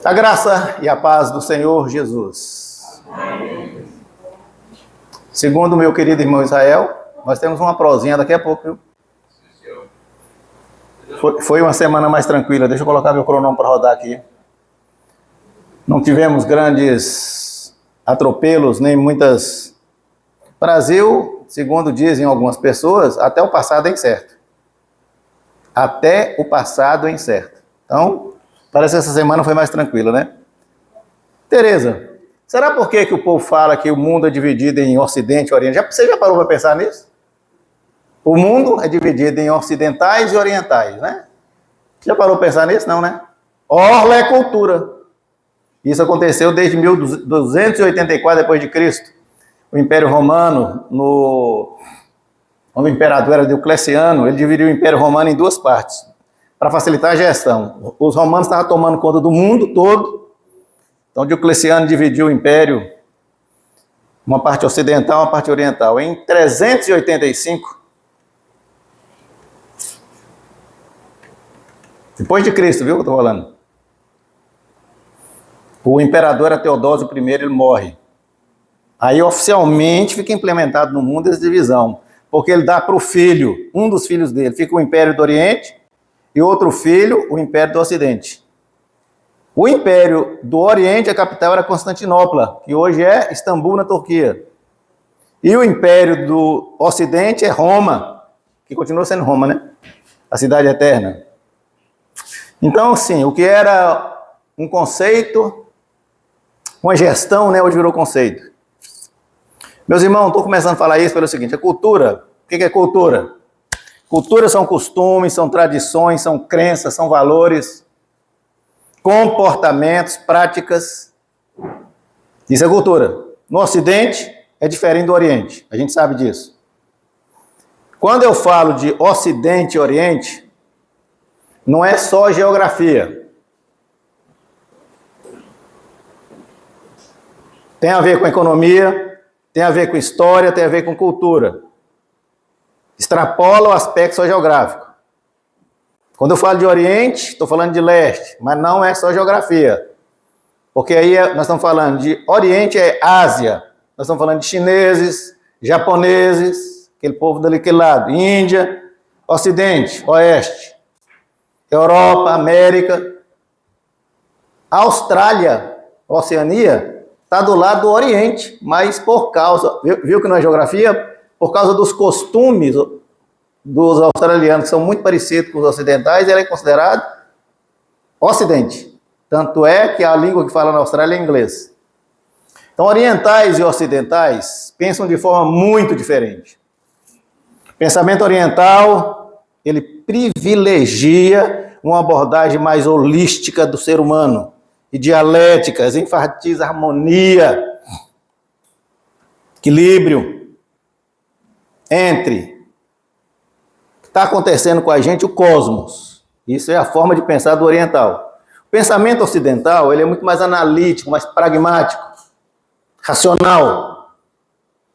A graça e a paz do Senhor Jesus. Segundo o meu querido irmão Israel, nós temos uma prosinha daqui a pouco, viu? Foi uma semana mais tranquila. Deixa eu colocar meu cronômetro para rodar aqui. Não tivemos grandes atropelos, nem muitas... Brasil, segundo dizem algumas pessoas, até o passado é incerto. Até o passado é incerto. Então, parece que essa semana foi mais tranquila, né? Tereza, será por que o povo fala que o mundo é dividido em Ocidente e Oriente? Você já parou para pensar nisso? O mundo é dividido em ocidentais e orientais, né? Já parou para pensar nisso? Não, né? Orla é cultura. Isso aconteceu desde 1284 depois de Cristo. O Império Romano, quando o imperador era Diocleciano, ele dividiu o Império Romano em duas partes, para facilitar a gestão. Os romanos estavam tomando conta do mundo todo, então Diocleciano dividiu o Império, uma parte ocidental e uma parte oriental. Em 385, depois de Cristo, viu o que eu estou falando? O imperador era Teodósio I, ele morre. Aí oficialmente fica implementado no mundo essa divisão, porque ele dá para o filho, um dos filhos dele, fica o Império do Oriente, e outro filho, o Império do Ocidente. O Império do Oriente, a capital era Constantinopla, que hoje é Istambul, na Turquia. E o Império do Ocidente é Roma, que continua sendo Roma, né? A cidade eterna. Então, sim, o que era um conceito, uma gestão, né, hoje virou conceito. Meus irmãos, estou começando a falar isso pelo seguinte, a cultura, o que é cultura? Cultura são costumes, são tradições, são crenças, são valores, comportamentos, práticas. Isso é cultura. No Ocidente é diferente do Oriente, a gente sabe disso. Quando eu falo de Ocidente e Oriente, não é só geografia. Tem a ver com economia, tem a ver com história, tem a ver com cultura. Extrapola o aspecto só geográfico. Quando eu falo de Oriente, estou falando de Leste, mas não é só geografia. Porque aí nós estamos falando de Oriente é Ásia, nós estamos falando de chineses, japoneses, aquele povo daquele lado, Índia, Ocidente, Oeste, Europa, América, Austrália, Oceania, está do lado do Oriente, mas por causa, viu que não é geografia? Por causa dos costumes dos australianos, que são muito parecidos com os ocidentais, ele é considerado Ocidente. Tanto é que a língua que fala na Austrália é inglês. Então, orientais e ocidentais pensam de forma muito diferente. O pensamento oriental, ele privilegia uma abordagem mais holística do ser humano, e dialéticas, enfatiza harmonia, equilíbrio entre o que está acontecendo com a gente, o cosmos. Isso é a forma de pensar do oriental. O pensamento ocidental, ele é muito mais analítico, mais pragmático, racional,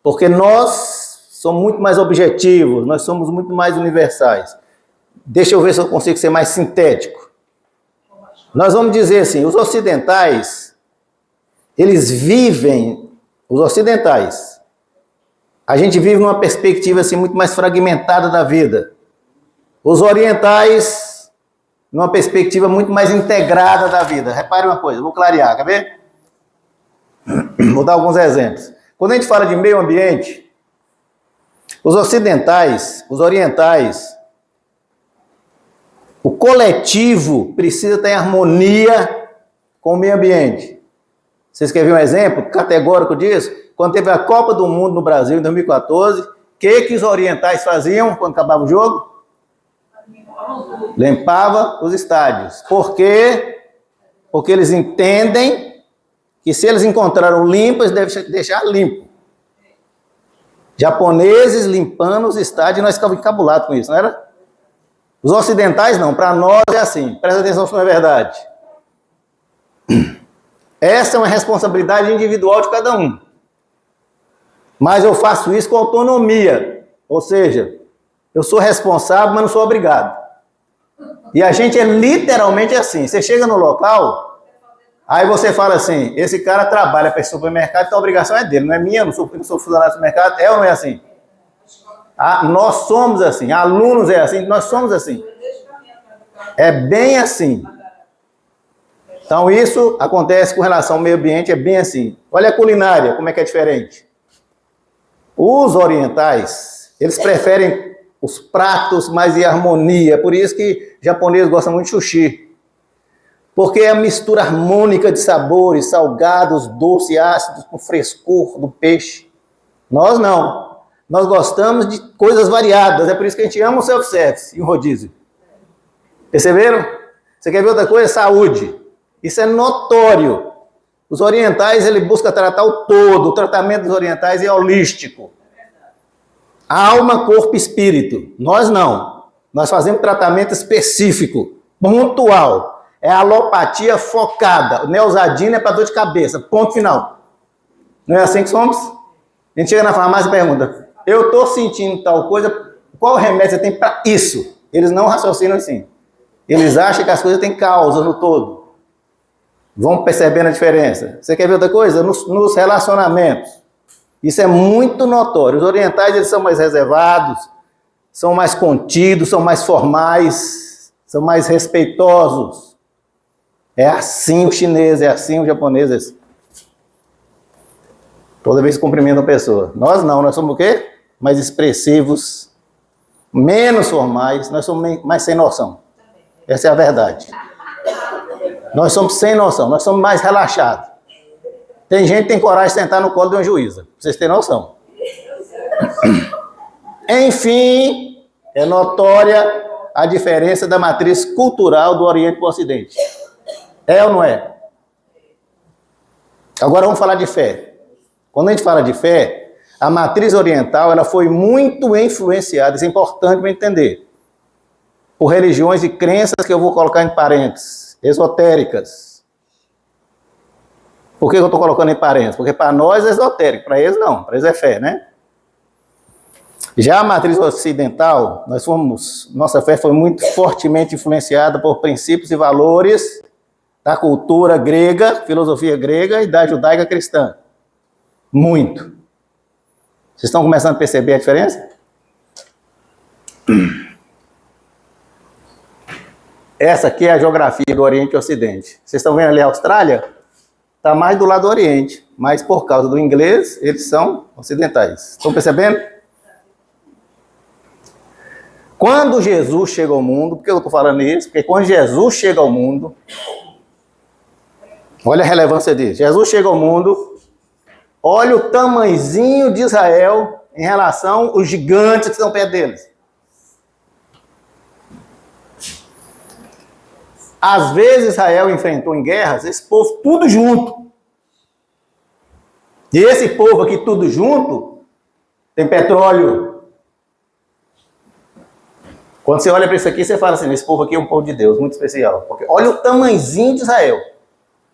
porque nós somos muito mais objetivos, nós somos muito mais universais. Deixa eu ver se eu consigo ser mais sintético. Nós vamos dizer assim, os ocidentais, eles vivem, os ocidentais, a gente vive numa perspectiva assim, muito mais fragmentada da vida. Os orientais, numa perspectiva muito mais integrada da vida. Repare uma coisa, vou clarear, quer ver? Vou dar alguns exemplos. Quando a gente fala de meio ambiente, os ocidentais, os orientais, o coletivo precisa estar em harmonia com o meio ambiente. Vocês querem ver um exemplo categórico disso? Quando teve a Copa do Mundo no Brasil, em 2014, o que os orientais faziam quando acabava o jogo? Limpava os estádios. Por quê? Porque eles entendem que se eles encontraram limpo, eles devem deixar limpo. Japoneses limpando os estádios, e nós ficávamos encabulados com isso, não era? Os ocidentais não, para nós é assim. Presta atenção se não é verdade. Essa é uma responsabilidade individual de cada um. Mas eu faço isso com autonomia. Ou seja, eu sou responsável, mas não sou obrigado. E a gente é literalmente assim. Você chega no local, Aí você fala assim, esse cara trabalha para esse supermercado, então a obrigação é dele, não é minha, eu não sou funcionário do supermercado, é ou não é assim? Ah, nós somos assim, alunos é assim, nós somos assim. É bem assim. Então isso acontece com relação ao meio ambiente, é bem assim. Olha a culinária, como é que é diferente. Os orientais, eles preferem os pratos mais em harmonia, por isso que japoneses gostam muito de sushi. Porque é a mistura harmônica de sabores, salgados, doces, ácidos, com frescor do peixe. Nós não. Nós gostamos de coisas variadas, é por isso que a gente ama o self-service e o rodízio. Perceberam? Você quer ver outra coisa? Saúde. Isso é notório. Os orientais, ele busca tratar o todo. O tratamento dos orientais é holístico. Alma, corpo e espírito. Nós não. Nós fazemos tratamento específico, pontual. É alopatia focada. Neosadina é para dor de cabeça. Ponto final. Não é assim que somos? A gente chega na farmácia e pergunta, eu estou sentindo tal coisa, qual remédio você tem para isso? Eles não raciocinam assim. Eles acham que as coisas têm causa no todo. Vão percebendo a diferença. Você quer ver outra coisa? Nos relacionamentos. Isso é muito notório. Os orientais, eles são mais reservados, são mais contidos, são mais formais, são mais respeitosos. É assim o chinês, é assim o japonês. É assim. Toda vez que cumprimentam a pessoa. Nós não, nós somos o quê? Mais expressivos, menos formais, nós somos mais sem noção. Essa é a verdade. Nós somos sem noção, nós somos mais relaxados. Tem gente que tem coragem de sentar no colo de uma juíza, pra vocês terem noção. Enfim, é notória a diferença da matriz cultural do Oriente para o Ocidente. É ou não é? Agora vamos falar de fé. Quando a gente fala de fé, a matriz oriental ela foi muito influenciada, isso é importante para entender, por religiões e crenças que eu vou colocar em parênteses, esotéricas. Por que eu estou colocando em parênteses? Porque para nós é esotérico, para eles não, para eles é fé, né? Já a matriz ocidental, nossa fé foi muito fortemente influenciada por princípios e valores da cultura grega, filosofia grega e da judaica cristã. Muito. Vocês estão começando a perceber a diferença? Essa aqui é a geografia do Oriente e Ocidente. Vocês estão vendo ali a Austrália? Está mais do lado do Oriente, mas por causa do inglês, eles são ocidentais. Estão percebendo? Quando Jesus chega ao mundo, por que eu estou falando isso? Porque quando Jesus chega ao mundo, olha a relevância disso. Jesus chega ao mundo, olha o tamanhozinho de Israel em relação aos gigantes que estão perto deles. Às vezes Israel enfrentou em guerras esse povo tudo junto. E esse povo aqui tudo junto tem petróleo. Quando você olha para isso aqui, você fala assim, esse povo aqui é um povo de Deus, muito especial. Porque olha o tamanhozinho de Israel,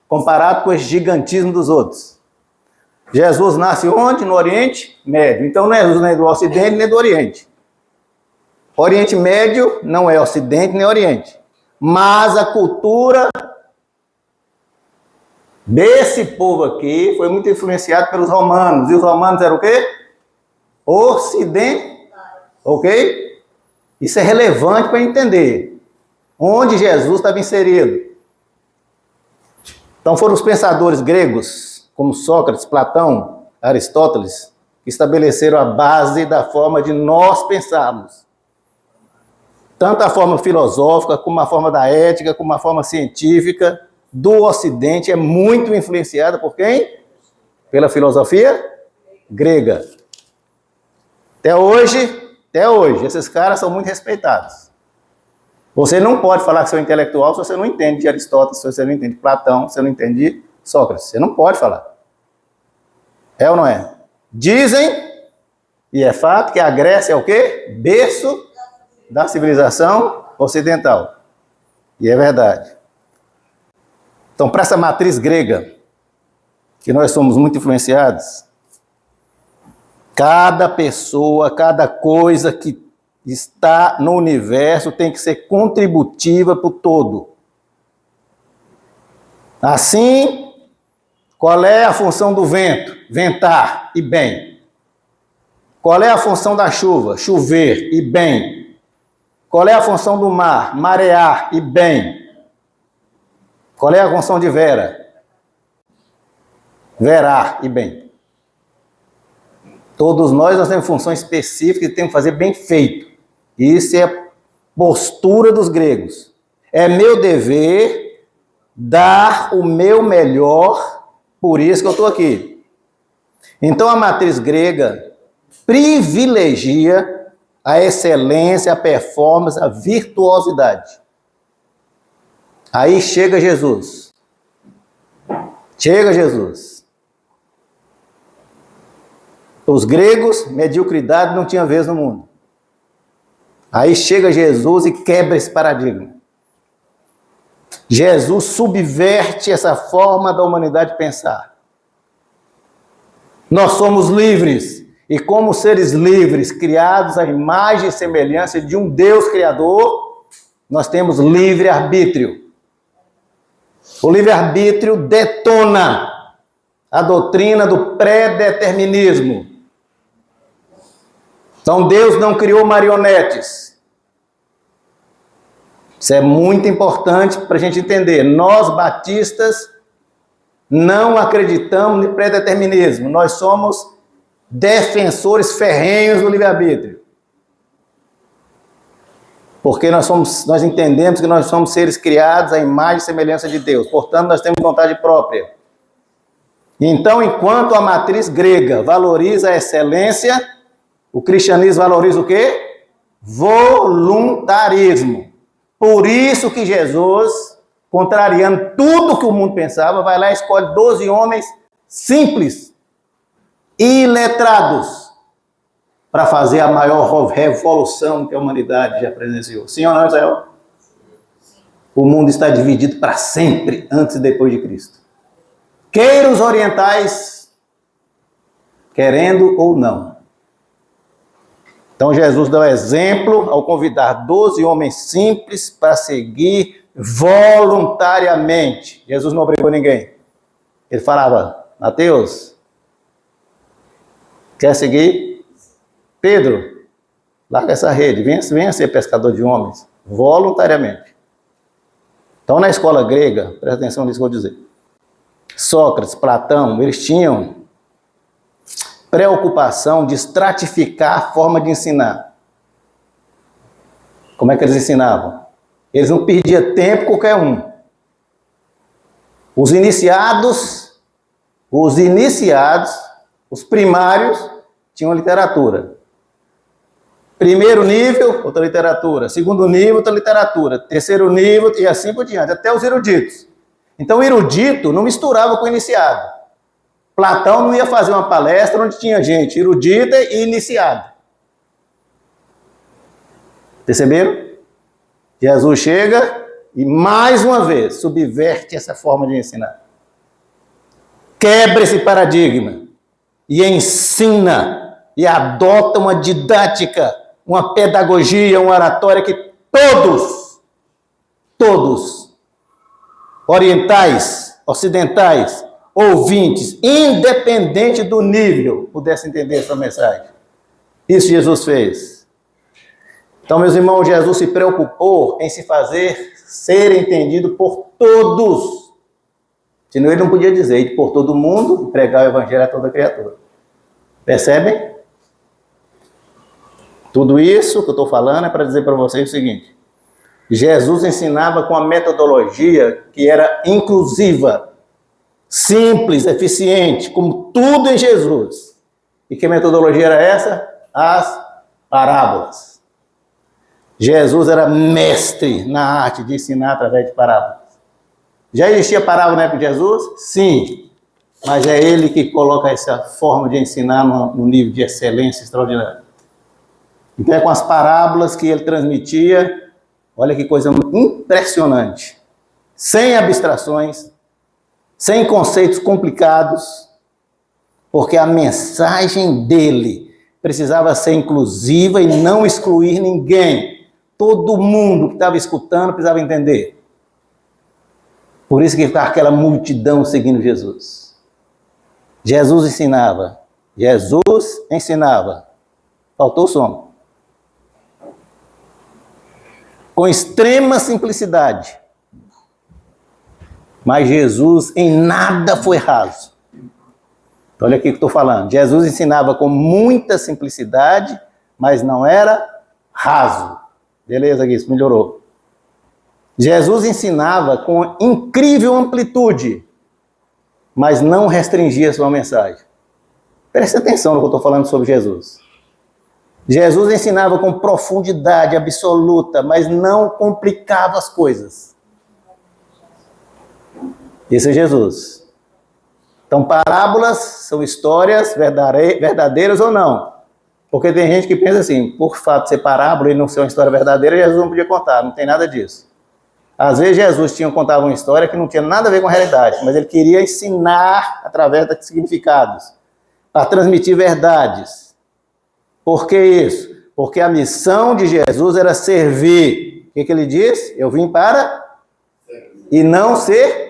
comparado com esse gigantismo dos outros. Jesus nasce onde? No Oriente Médio. Então não é Jesus nem do Ocidente nem do Oriente. Oriente Médio não é Ocidente nem Oriente. Mas a cultura desse povo aqui foi muito influenciada pelos romanos. E os romanos eram o quê? Ocidente. Ok? Isso é relevante para entender onde Jesus estava inserido. Então foram os pensadores gregos, como Sócrates, Platão, Aristóteles, que estabeleceram a base da forma de nós pensarmos. Tanto a forma filosófica, como a forma da ética, como a forma científica do Ocidente é muito influenciada por quem? Pela filosofia grega. Até hoje, esses caras são muito respeitados. Você não pode falar que você é intelectual se você não entende de Aristóteles, se você não entende de Platão, se você não entende de Sócrates. Você não pode falar. É ou não é? Dizem, e é fato, que a Grécia é o quê? Berço da civilização ocidental. E é verdade. Então, para essa matriz grega, que nós somos muito influenciados, cada pessoa, cada coisa que está no universo tem que ser contributiva para o todo. Assim, qual é a função do vento? Ventar e bem. Qual é a função da chuva? Chover e bem. Qual é a função do mar? Marear e bem. Qual é a função de Vera? Verar e bem. Todos nós temos função específica e temos que fazer bem feito. Isso é a postura dos gregos. É meu dever dar o meu melhor, por isso que eu estou aqui. Então a matriz grega privilegia a excelência, a performance, a virtuosidade. Aí chega Jesus. Chega Jesus. Os gregos, mediocridade não tinha vez no mundo. Aí chega Jesus e quebra esse paradigma. Jesus subverte essa forma da humanidade pensar. Nós somos livres, e como seres livres, criados à imagem e semelhança de um Deus Criador, nós temos livre-arbítrio. O livre-arbítrio detona a doutrina do pré-determinismo. Então Deus não criou marionetes. Isso é muito importante para a gente entender. Nós, batistas, não acreditamos no pré-determinismo. Nós somos defensores ferrenhos do livre-arbítrio. Porque nós entendemos que nós somos seres criados à imagem e semelhança de Deus. Portanto, nós temos vontade própria. Então, enquanto a matriz grega valoriza a excelência, o cristianismo valoriza o quê? Voluntarismo. Por isso que Jesus, contrariando tudo que o mundo pensava, vai lá e escolhe 12 homens simples, iletrados, para fazer a maior revolução que a humanidade já presenciou. Sim ou não, Israel? O mundo está dividido para sempre, antes e depois de Cristo. Queira os orientais, querendo ou não. Então Jesus dá o exemplo ao convidar 12 homens simples para seguir voluntariamente. Jesus não obrigou ninguém. Ele falava: Mateus, quer seguir? Pedro, larga essa rede, venha ser pescador de homens, voluntariamente. Então na escola grega, presta atenção nisso que eu vou dizer. Sócrates, Platão, eles tinham preocupação de estratificar a forma de ensinar. Como é que eles ensinavam? Eles não perdiam tempo qualquer um. Os iniciados, os primários, tinham literatura. Primeiro nível, outra literatura. Segundo nível, outra literatura. Terceiro nível, e assim por diante, até os eruditos. Então o erudito não misturava com o iniciado. Platão não ia fazer uma palestra onde tinha gente erudita e iniciada. Perceberam? Jesus chega e, mais uma vez, subverte essa forma de ensinar. Quebra esse paradigma e ensina e adota uma didática, uma pedagogia, uma oratória que todos, orientais, ocidentais, ouvintes, independente do nível, pudessem entender essa mensagem. Isso Jesus fez. Então, meus irmãos, Jesus se preocupou em se fazer ser entendido por todos. Senão ele não podia dizer por todo mundo, pregar o evangelho a toda criatura. Percebem? Tudo isso que eu estou falando é para dizer para vocês o seguinte: Jesus ensinava com a metodologia que era inclusiva, simples, eficiente, como tudo em Jesus. E que metodologia era essa? As parábolas. Jesus era mestre na arte de ensinar através de parábolas. Já existia parábola na época de Jesus? Sim. Mas é ele que coloca essa forma de ensinar no nível de excelência extraordinário. Então é com as parábolas que ele transmitia, olha que coisa impressionante. Sem abstrações, sem conceitos complicados, porque a mensagem dele precisava ser inclusiva e não excluir ninguém. Todo mundo que estava escutando precisava entender. Por isso que ficava aquela multidão seguindo Jesus. Jesus ensinava. Jesus ensinava. Faltou o som. Com extrema simplicidade. Mas Jesus em nada foi raso. Então, olha aqui o que estou falando. Jesus ensinava com muita simplicidade, mas não era raso. Beleza, Gui, isso melhorou. Jesus ensinava com incrível amplitude, mas não restringia sua mensagem. Preste atenção no que eu estou falando sobre Jesus. Jesus ensinava com profundidade absoluta, mas não complicava as coisas. Esse é Jesus. Então, parábolas são histórias verdadeiras ou não. Porque tem gente que pensa assim, por fato de ser parábola e não ser uma história verdadeira, Jesus não podia contar. Não tem nada disso. Às vezes Jesus contava uma história que não tinha nada a ver com a realidade, mas ele queria ensinar através de significados, para transmitir verdades. Por que isso? Porque a missão de Jesus era servir. O que ele diz? Eu vim para e não ser.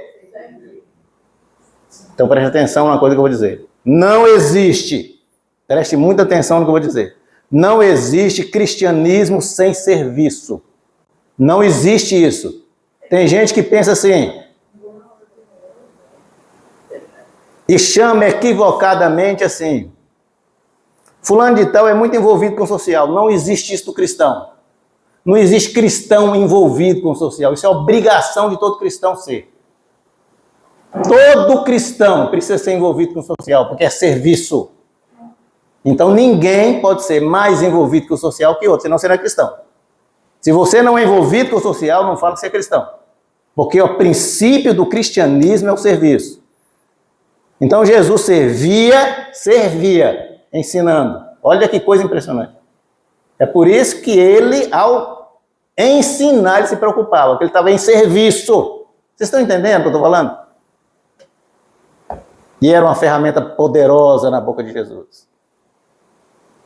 Então preste atenção na coisa que eu vou dizer. Não existe, preste muita atenção no que eu vou dizer. Não existe cristianismo sem serviço. Não existe isso. Tem gente que pensa assim, e chama equivocadamente assim, fulano de tal é muito envolvido com o social. Não existe isso do cristão. Não existe cristão envolvido com o social. Isso é obrigação de todo cristão ser. Todo cristão precisa ser envolvido com o social, porque é serviço. Então ninguém pode ser mais envolvido com o social que outro, senão será cristão. Se você não é envolvido com o social, não fala que você é cristão. Porque o princípio do cristianismo é o serviço. Então Jesus servia, ensinando. Olha que coisa impressionante. É por isso que ele, ao ensinar, ele se preocupava, porque ele estava em serviço. Vocês estão entendendo o que eu estou falando? E era uma ferramenta poderosa na boca de Jesus.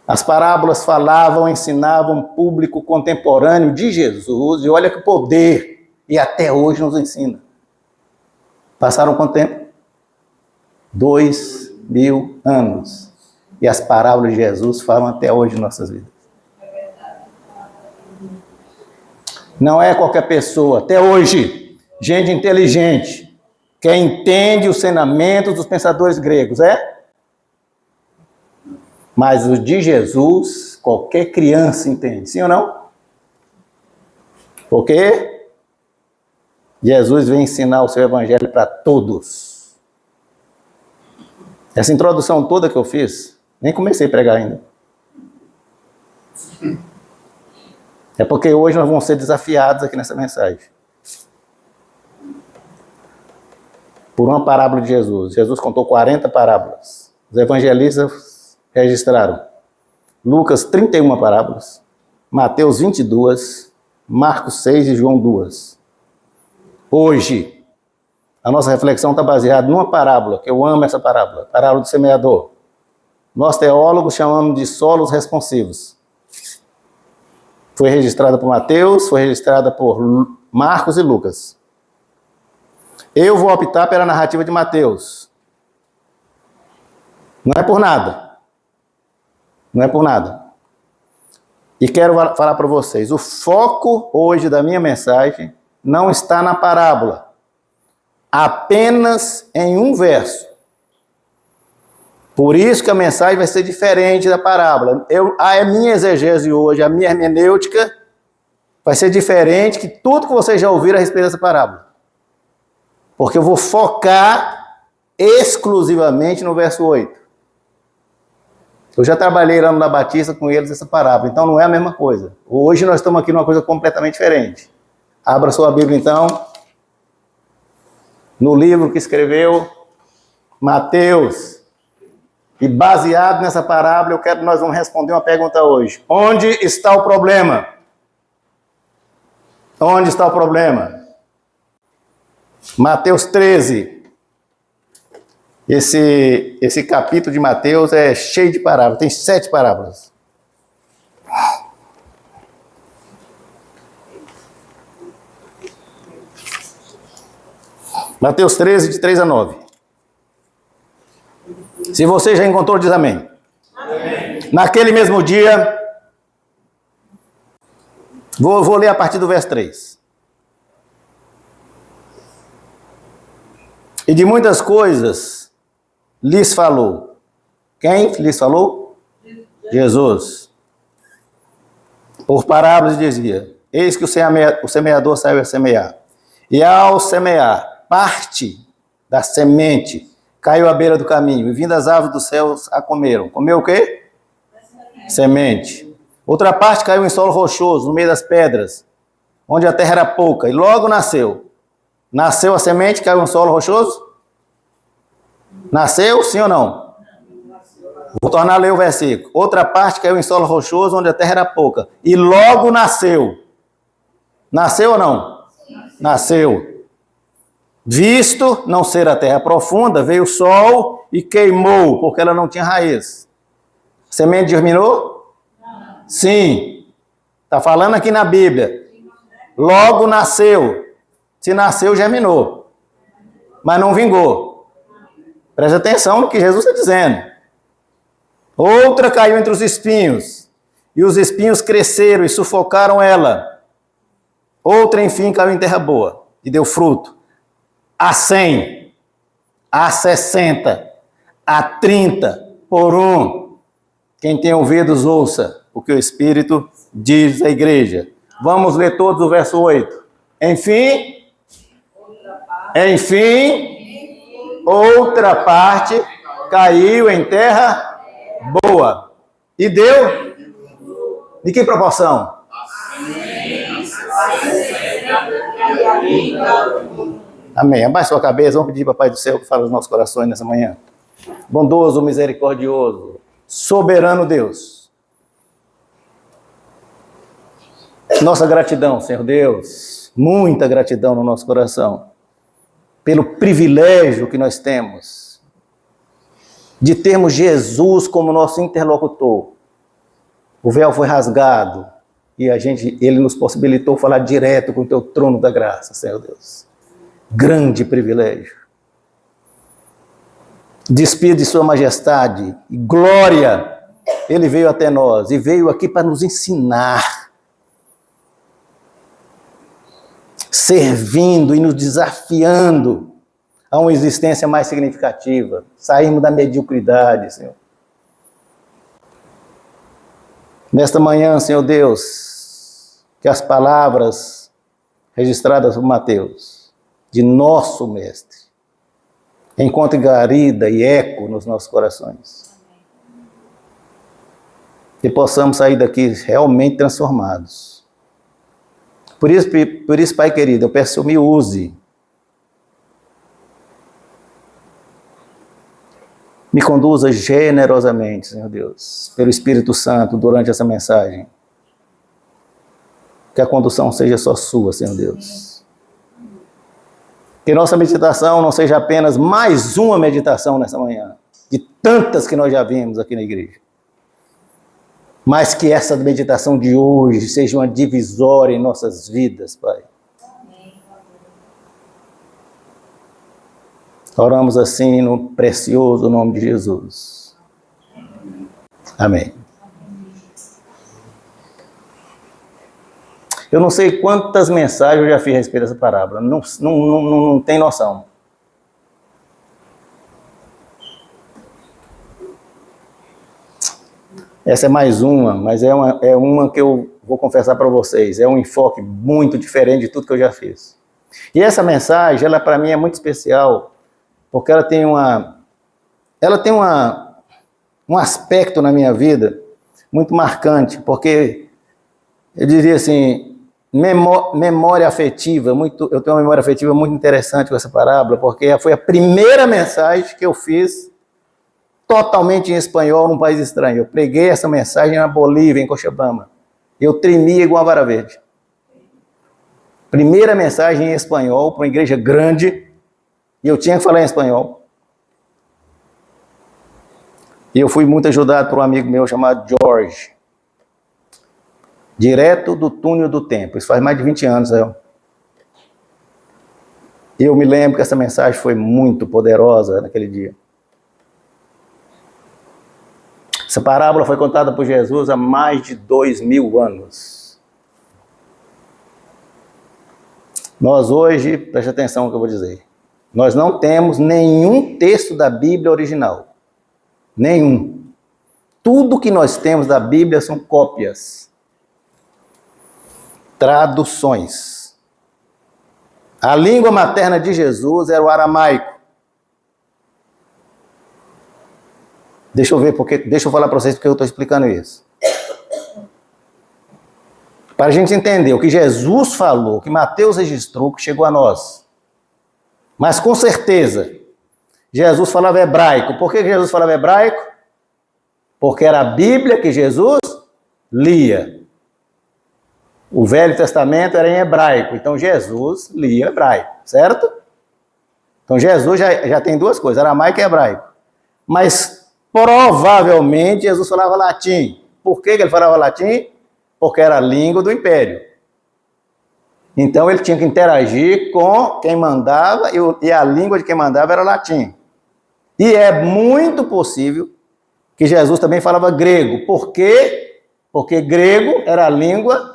As parábolas falavam, ensinavam um público contemporâneo de Jesus, e olha que poder, e até hoje nos ensina. Passaram quanto tempo? 2000 anos. E as parábolas de Jesus falam até hoje em nossas vidas. Não é qualquer pessoa, até hoje, gente inteligente, que entende os ensinamentos dos pensadores gregos, é? Mas o de Jesus, qualquer criança entende, sim ou não? Porque Jesus vem ensinar o seu evangelho para todos. Essa introdução toda que eu fiz, nem comecei a pregar ainda. É porque hoje nós vamos ser desafiados aqui nessa mensagem. Por uma parábola de Jesus. Jesus contou 40 parábolas. Os evangelistas registraram Lucas 31 parábolas, Mateus 22, Marcos 6 e João 2. Hoje, a nossa reflexão está baseada numa parábola, que eu amo essa parábola, a parábola do semeador. Nós teólogos chamamos de solos responsivos. Foi registrada por Mateus, foi registrada por Marcos e Lucas. Eu vou optar pela narrativa de Mateus. Não é por nada. Não é por nada. E quero falar para vocês, o foco hoje da minha mensagem não está na parábola, apenas em um verso. Por isso que a mensagem vai ser diferente da parábola. A minha exegese hoje, a minha hermenêutica, vai ser diferente que tudo que vocês já ouviram a respeito dessa parábola. Porque eu vou focar exclusivamente no verso 8. Eu já trabalhei lá no La Batista com eles essa parábola, então não é a mesma coisa. Hoje nós estamos aqui numa coisa completamente diferente. Abra sua Bíblia então, no livro que escreveu Mateus. E baseado nessa parábola, nós vamos responder uma pergunta hoje. Onde está o problema? Onde está o problema? Mateus 13. Esse capítulo de Mateus é cheio de parábolas. Tem 7 parábolas. Mateus 13, de 3 a 9. Se você já encontrou, diz amém. Amém. Naquele mesmo dia, vou ler a partir do verso 3. E de muitas coisas lhes falou. Quem lhes falou? Jesus. Por parábolas dizia: eis que o semeador saiu a semear. E ao semear, parte da semente caiu à beira do caminho, e vindo as aves dos céus a comeram. Comeu o quê? Semente. Outra parte caiu em solo rochoso, no meio das pedras, onde a terra era pouca, e logo nasceu. Nasceu a semente, caiu em solo rochoso? Nasceu, sim ou não? Vou tornar a ler o versículo. Outra parte caiu em solo rochoso, onde a terra era pouca, e logo nasceu. Nasceu ou não? Nasceu. Visto não ser a terra profunda, veio o sol e queimou, porque ela não tinha raiz. A semente germinou? Não. Sim. Está falando aqui na Bíblia. Logo nasceu. Se nasceu, germinou. Mas não vingou. Preste atenção no que Jesus está dizendo. Outra caiu entre os espinhos, e os espinhos cresceram e sufocaram ela. Outra, enfim, caiu em terra boa e deu fruto. A 100, a 60, a 30, por um. Quem tem ouvidos, ouça o que o Espírito diz à igreja. Vamos ler todos o verso 8. Enfim, outra parte caiu em terra boa. E deu? De que proporção? Amém. Abaixe sua cabeça, vamos pedir para o Pai do Céu que fale nos nossos corações nessa manhã. Bondoso, misericordioso, soberano Deus. Nossa gratidão, Senhor Deus, muita gratidão no nosso coração, pelo privilégio que nós temos de termos Jesus como nosso interlocutor. O véu foi rasgado e ele nos possibilitou falar direto com o teu trono da graça, Senhor Deus. Grande privilégio. Despido de sua majestade e glória, ele veio até nós e veio aqui para nos ensinar, servindo e nos desafiando a uma existência mais significativa. Saímos da mediocridade, Senhor. Nesta manhã, Senhor Deus, que as palavras registradas por Mateus, de nosso Mestre, encontre guarida e eco nos nossos corações. E possamos sair daqui realmente transformados. Por isso, Pai querido, eu peço que o Senhor me use. Me conduza generosamente, Senhor Deus, pelo Espírito Santo durante essa mensagem. Que a condução seja só sua, Senhor Deus. Que nossa meditação não seja apenas mais uma meditação nessa manhã, de tantas que nós já vimos aqui na igreja. Mas que essa meditação de hoje seja uma divisória em nossas vidas, Pai. Oramos assim no precioso nome de Jesus. Amém. Eu não sei quantas mensagens eu já fiz a respeito dessa parábola. Não tem noção. Essa é mais uma, mas é uma que eu vou confessar para vocês. É um enfoque muito diferente de tudo que eu já fiz. E essa mensagem, ela para mim é muito especial, porque ela tem um aspecto na minha vida muito marcante, porque eu diria assim, memória afetiva, eu tenho uma memória afetiva muito interessante com essa parábola, porque foi a primeira mensagem que eu fiz totalmente em espanhol num país estranho. Eu preguei essa mensagem na Bolívia, em Cochabamba. Eu tremia igual uma vara verde. Primeira mensagem em espanhol para uma igreja grande, e eu tinha que falar em espanhol. E eu fui muito ajudado por um amigo meu chamado Jorge, direto do túnel do tempo. Isso faz mais de 20 anos. E eu me lembro que essa mensagem foi muito poderosa naquele dia. Essa parábola foi contada por Jesus há mais de 2000 anos. Nós hoje, preste atenção no que eu vou dizer, nós não temos nenhum texto da Bíblia original. Nenhum. Tudo que nós temos da Bíblia são cópias. Traduções. A língua materna de Jesus era o aramaico. Deixa eu falar para vocês porque eu estou explicando isso. Para a gente entender o que Jesus falou, o que Mateus registrou, que chegou a nós. Mas com certeza, Jesus falava hebraico. Por que Jesus falava hebraico? Porque era a Bíblia que Jesus lia. O Velho Testamento era em hebraico, então Jesus lia hebraico, certo? Então Jesus já tem duas coisas, aramaico e hebraico. Mas provavelmente Jesus falava latim. Por que ele falava latim? Porque era a língua do império. Então ele tinha que interagir com quem mandava, e a língua de quem mandava era latim. E é muito possível que Jesus também falava grego. Por quê? Porque grego era a língua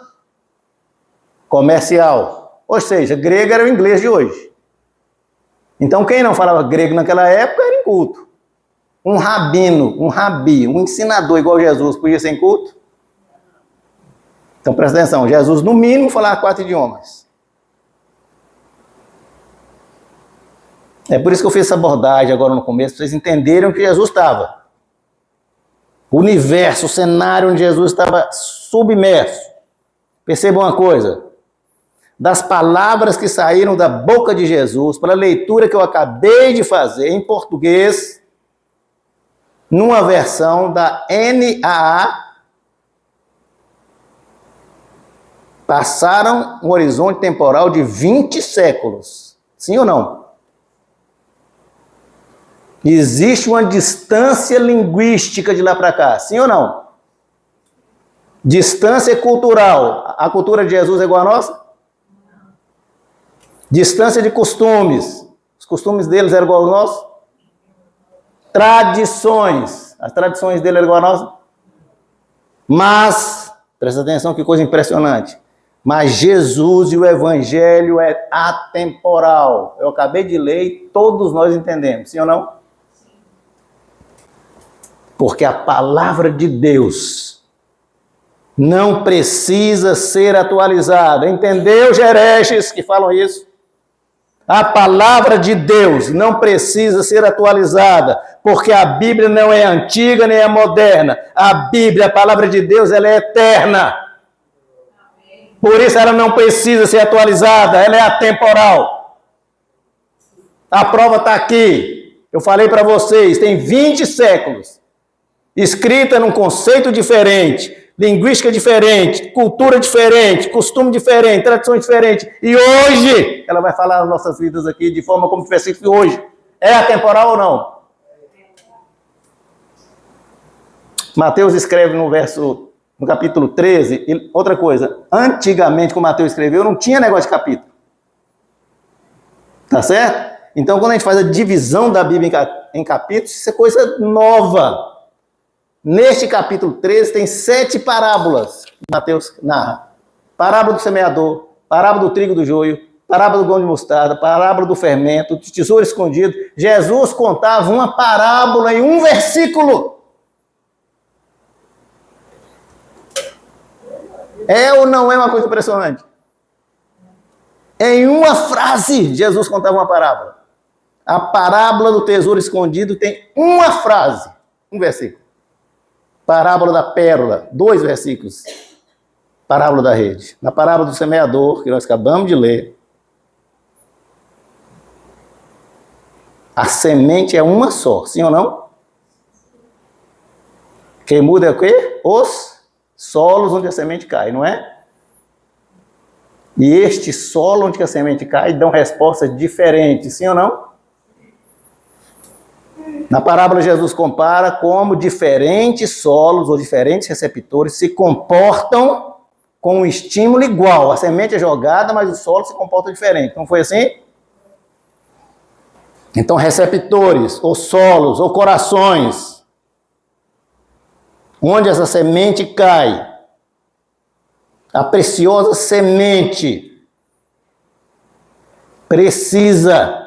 comercial. Ou seja, grego era o inglês de hoje. Então quem não falava grego naquela época era inculto. Um rabino, um rabi, um ensinador igual Jesus podia ser inculto? Então presta atenção, Jesus no mínimo falava 4 idiomas. É por isso que eu fiz essa abordagem agora no começo, para vocês entenderem que Jesus estava. O universo, o cenário onde Jesus estava submerso. Percebam uma coisa. Das palavras que saíram da boca de Jesus, para a leitura que eu acabei de fazer em português, numa versão da NAA, passaram um horizonte temporal de 20 séculos. Sim ou não? Existe uma distância linguística de lá para cá. Sim ou não? Distância cultural. A cultura de Jesus é igual a nossa? Distância de costumes. Os costumes deles eram igual aos nossos? Tradições. As tradições dele eram igual a nossa? Mas, presta atenção que coisa impressionante. Mas Jesus e o Evangelho é atemporal. Eu acabei de ler e todos nós entendemos. Sim ou não? Porque a palavra de Deus não precisa ser atualizada. Entendeu, Gereges, que falam isso? A palavra de Deus não precisa ser atualizada, porque a Bíblia não é antiga nem é moderna. A Bíblia, a palavra de Deus, ela é eterna. Por isso ela não precisa ser atualizada, ela é atemporal. A prova está aqui. Eu falei para vocês, tem 20 séculos. Escrita num conceito diferente, linguística diferente, cultura diferente, costume diferente, tradições diferentes. E hoje, ela vai falar nas nossas vidas aqui de forma como tivesse sido hoje. É atemporal ou não? Mateus escreve no capítulo 13, outra coisa, antigamente, quando Mateus escreveu, não tinha negócio de capítulo. Tá certo? Então, quando a gente faz a divisão da Bíblia em capítulos, isso é coisa nova. Neste capítulo 13 tem 7 parábolas que Mateus narra. Parábola do semeador, parábola do trigo do joio, parábola do grão de mostarda, parábola do fermento, do tesouro escondido. Jesus contava uma parábola em um versículo. É ou não é uma coisa impressionante? Em uma frase, Jesus contava uma parábola. A parábola do tesouro escondido tem uma frase, um versículo. Parábola da pérola, 2 versículos. Parábola da rede. Na parábola do semeador, que nós acabamos de ler, a semente é uma só, sim ou não? Quem muda é o quê? Os solos onde a semente cai, não é? E este solo onde a semente cai dão respostas diferentes, sim ou não? Na parábola, Jesus compara como diferentes solos ou diferentes receptores se comportam com um estímulo igual. A semente é jogada, mas o solo se comporta diferente. Não foi assim? Então, receptores, ou solos, ou corações, onde essa semente cai, a preciosa semente precisa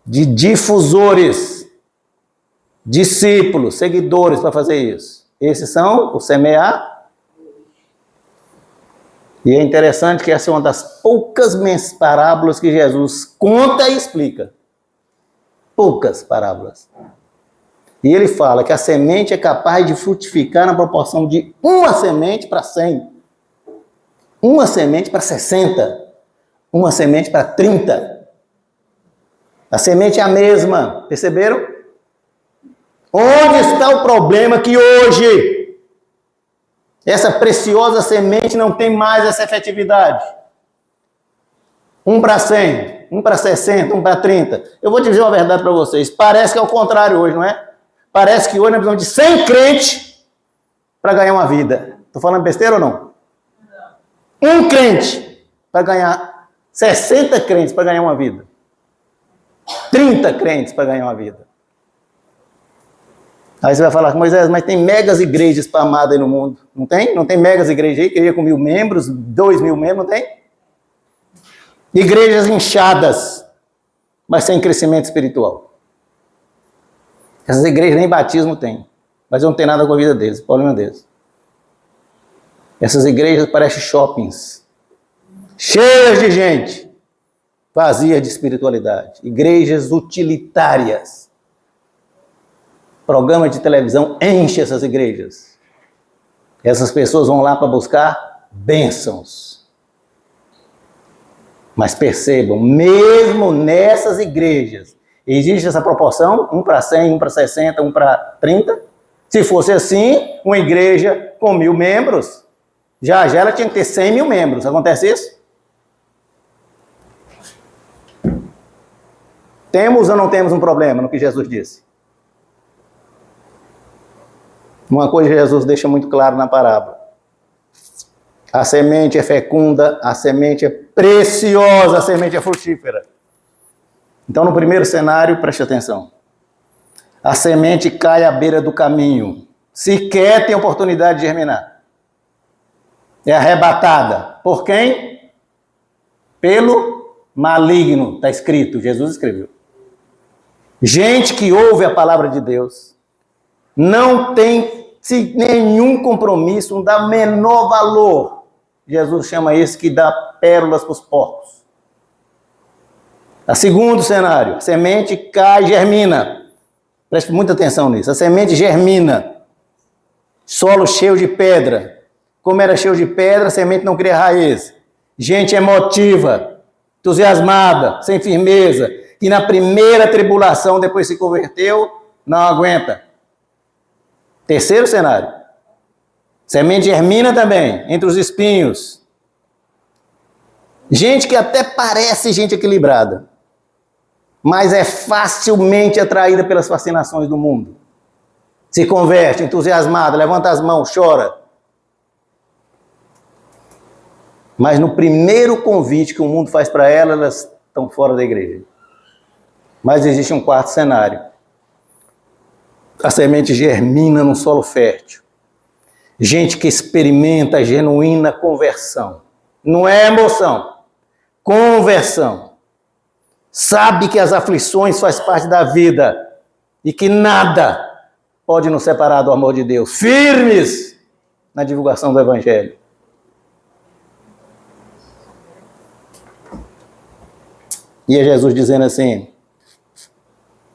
de difusores, discípulos, seguidores para fazer isso. Esses são o semear. E é interessante que essa é uma das poucas parábolas que Jesus conta e explica. Poucas parábolas. E ele fala que a semente é capaz de frutificar na proporção de uma semente para 100, uma semente para 60, uma semente para 30. A semente é a mesma, perceberam? Onde está o problema que hoje essa preciosa semente não tem mais essa efetividade? 1 para 100, 1 para 60, 1 para 30. Eu vou dizer uma verdade para vocês. Parece que é o contrário hoje, não é? Parece que hoje nós precisamos de 100 crentes para ganhar uma vida. Estou falando besteira ou não? Um crente para ganhar 60 crentes para ganhar uma vida. 30 crentes para ganhar uma vida. Aí você vai falar, Moisés, mas tem megas igrejas espalhadas aí no mundo. Não tem? Não tem megas igrejas aí? Queria com 1.000 membros, 2.000 membros, não tem? Igrejas inchadas, mas sem crescimento espiritual. Essas igrejas nem batismo tem, mas não tem nada com a vida deles, o problema deles. Essas igrejas parecem shoppings, cheias de gente, vazias de espiritualidade. Igrejas utilitárias. Programa de televisão enche essas igrejas. Essas pessoas vão lá para buscar bênçãos. Mas percebam, mesmo nessas igrejas, existe essa proporção, 1 para 100, 1 para 60, 1 para 30? Se fosse assim, uma igreja com 1.000 membros, já ela tinha que ter 100.000 membros. Acontece isso? Temos ou não temos um problema no que Jesus disse? Uma coisa que Jesus deixa muito claro na parábola. A semente é fecunda, a semente é preciosa, a semente é frutífera. Então, no primeiro cenário, preste atenção. A semente cai à beira do caminho. Sequer tem oportunidade de germinar. É arrebatada. Por quem? Pelo maligno. Está escrito, Jesus escreveu. Gente que ouve a palavra de Deus, não tem nenhum compromisso, não dá menor valor. Jesus chama isso que dá pérolas para os porcos. O segundo cenário, a semente cai e germina. Preste muita atenção nisso. A semente germina. Solo cheio de pedra. Como era cheio de pedra, a semente não cria raiz. Gente emotiva, entusiasmada, sem firmeza, que na primeira tribulação, depois se converteu, não aguenta. Terceiro cenário. Semente germina também, entre os espinhos. Gente que até parece gente equilibrada, mas é facilmente atraída pelas fascinações do mundo. Se converte, entusiasmada, levanta as mãos, chora. Mas no primeiro convite que o mundo faz para ela, elas estão fora da igreja. Mas existe um quarto cenário. A semente germina num solo fértil. Gente que experimenta a genuína conversão. Não é emoção. Conversão. Sabe que as aflições fazem parte da vida e que nada pode nos separar do amor de Deus. Firmes na divulgação do Evangelho. E é Jesus dizendo assim,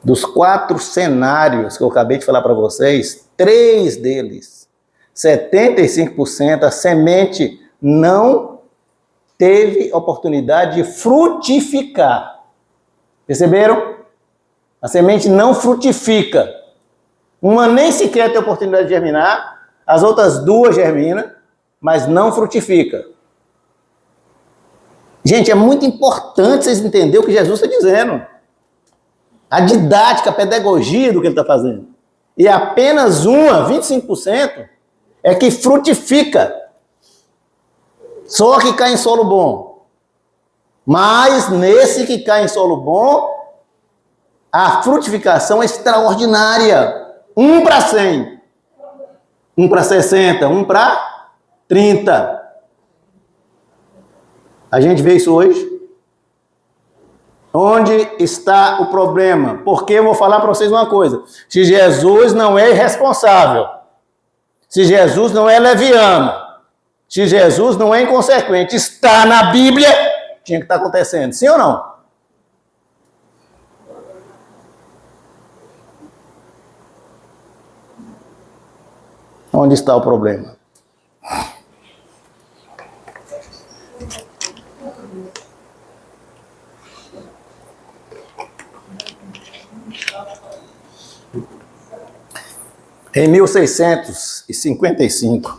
dos 4 cenários que eu acabei de falar para vocês, 3 deles, 75%, a semente não teve oportunidade de frutificar. Perceberam? A semente não frutifica. Uma nem sequer tem oportunidade de germinar, as outras 2 germinam, mas não frutifica. Gente, é muito importante vocês entenderem o que Jesus está dizendo. A didática, a pedagogia do que ele está fazendo. E apenas 25%, é que frutifica. Só que cai em solo bom. Mas nesse que cai em solo bom, a frutificação é extraordinária. 1 para 100, 1 para 60, 1 para 30. A gente vê isso hoje. Onde está o problema? Porque eu vou falar para vocês uma coisa. Se Jesus não é irresponsável, se Jesus não é leviano, se Jesus não é inconsequente, está na Bíblia, tinha que estar acontecendo. Sim ou não? Onde está o problema? Em 1655,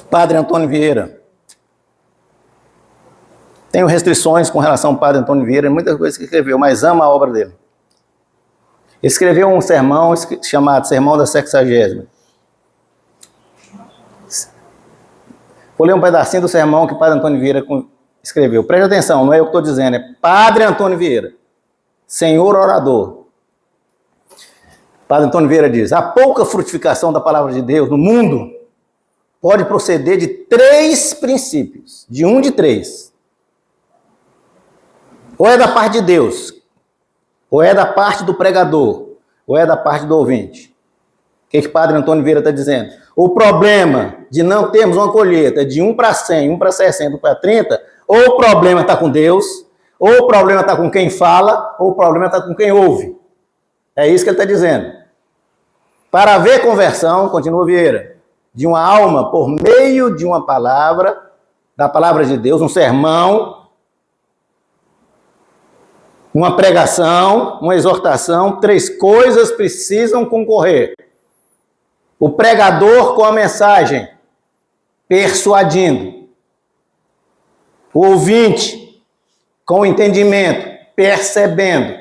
Padre Antônio Vieira. Tenho restrições com relação ao Padre Antônio Vieira, muitas coisas que escreveu, mas amo a obra dele. Escreveu um sermão chamado Sermão da Sexagésima. Vou ler um pedacinho do sermão que o Padre Antônio Vieira escreveu. Preste atenção, não é eu que estou dizendo, é Padre Antônio Vieira, Senhor orador. Padre Antônio Vieira diz: a pouca frutificação da palavra de Deus no mundo pode proceder de 3 princípios, de 3. Ou é da parte de Deus, ou é da parte do pregador, ou é da parte do ouvinte. O que Padre Antônio Vieira está dizendo? O problema de não termos uma colheita de 1 para 100, 1 para 60, 1 para 30, ou o problema está com Deus, ou o problema está com quem fala, ou o problema está com quem ouve. É isso que ele está dizendo. Para haver conversão, continua Vieira, de uma alma por meio de uma palavra, da palavra de Deus, um sermão, uma pregação, uma exortação, 3 coisas precisam concorrer. O pregador com a mensagem, persuadindo. O ouvinte com o entendimento, percebendo.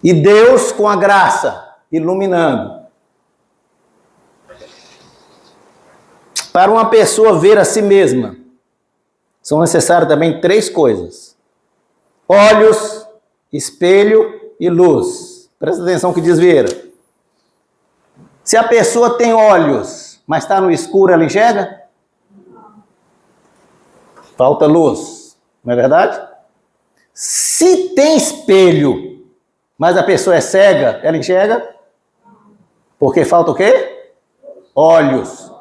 E Deus com a graça, iluminando. Para uma pessoa ver a si mesma, são necessárias também 3 coisas: olhos, espelho e luz. Presta atenção no que diz Vieira. Se a pessoa tem olhos, mas está no escuro, ela enxerga? Falta luz, não é verdade? Se tem espelho, mas a pessoa é cega, ela enxerga? Porque falta o quê? Olhos.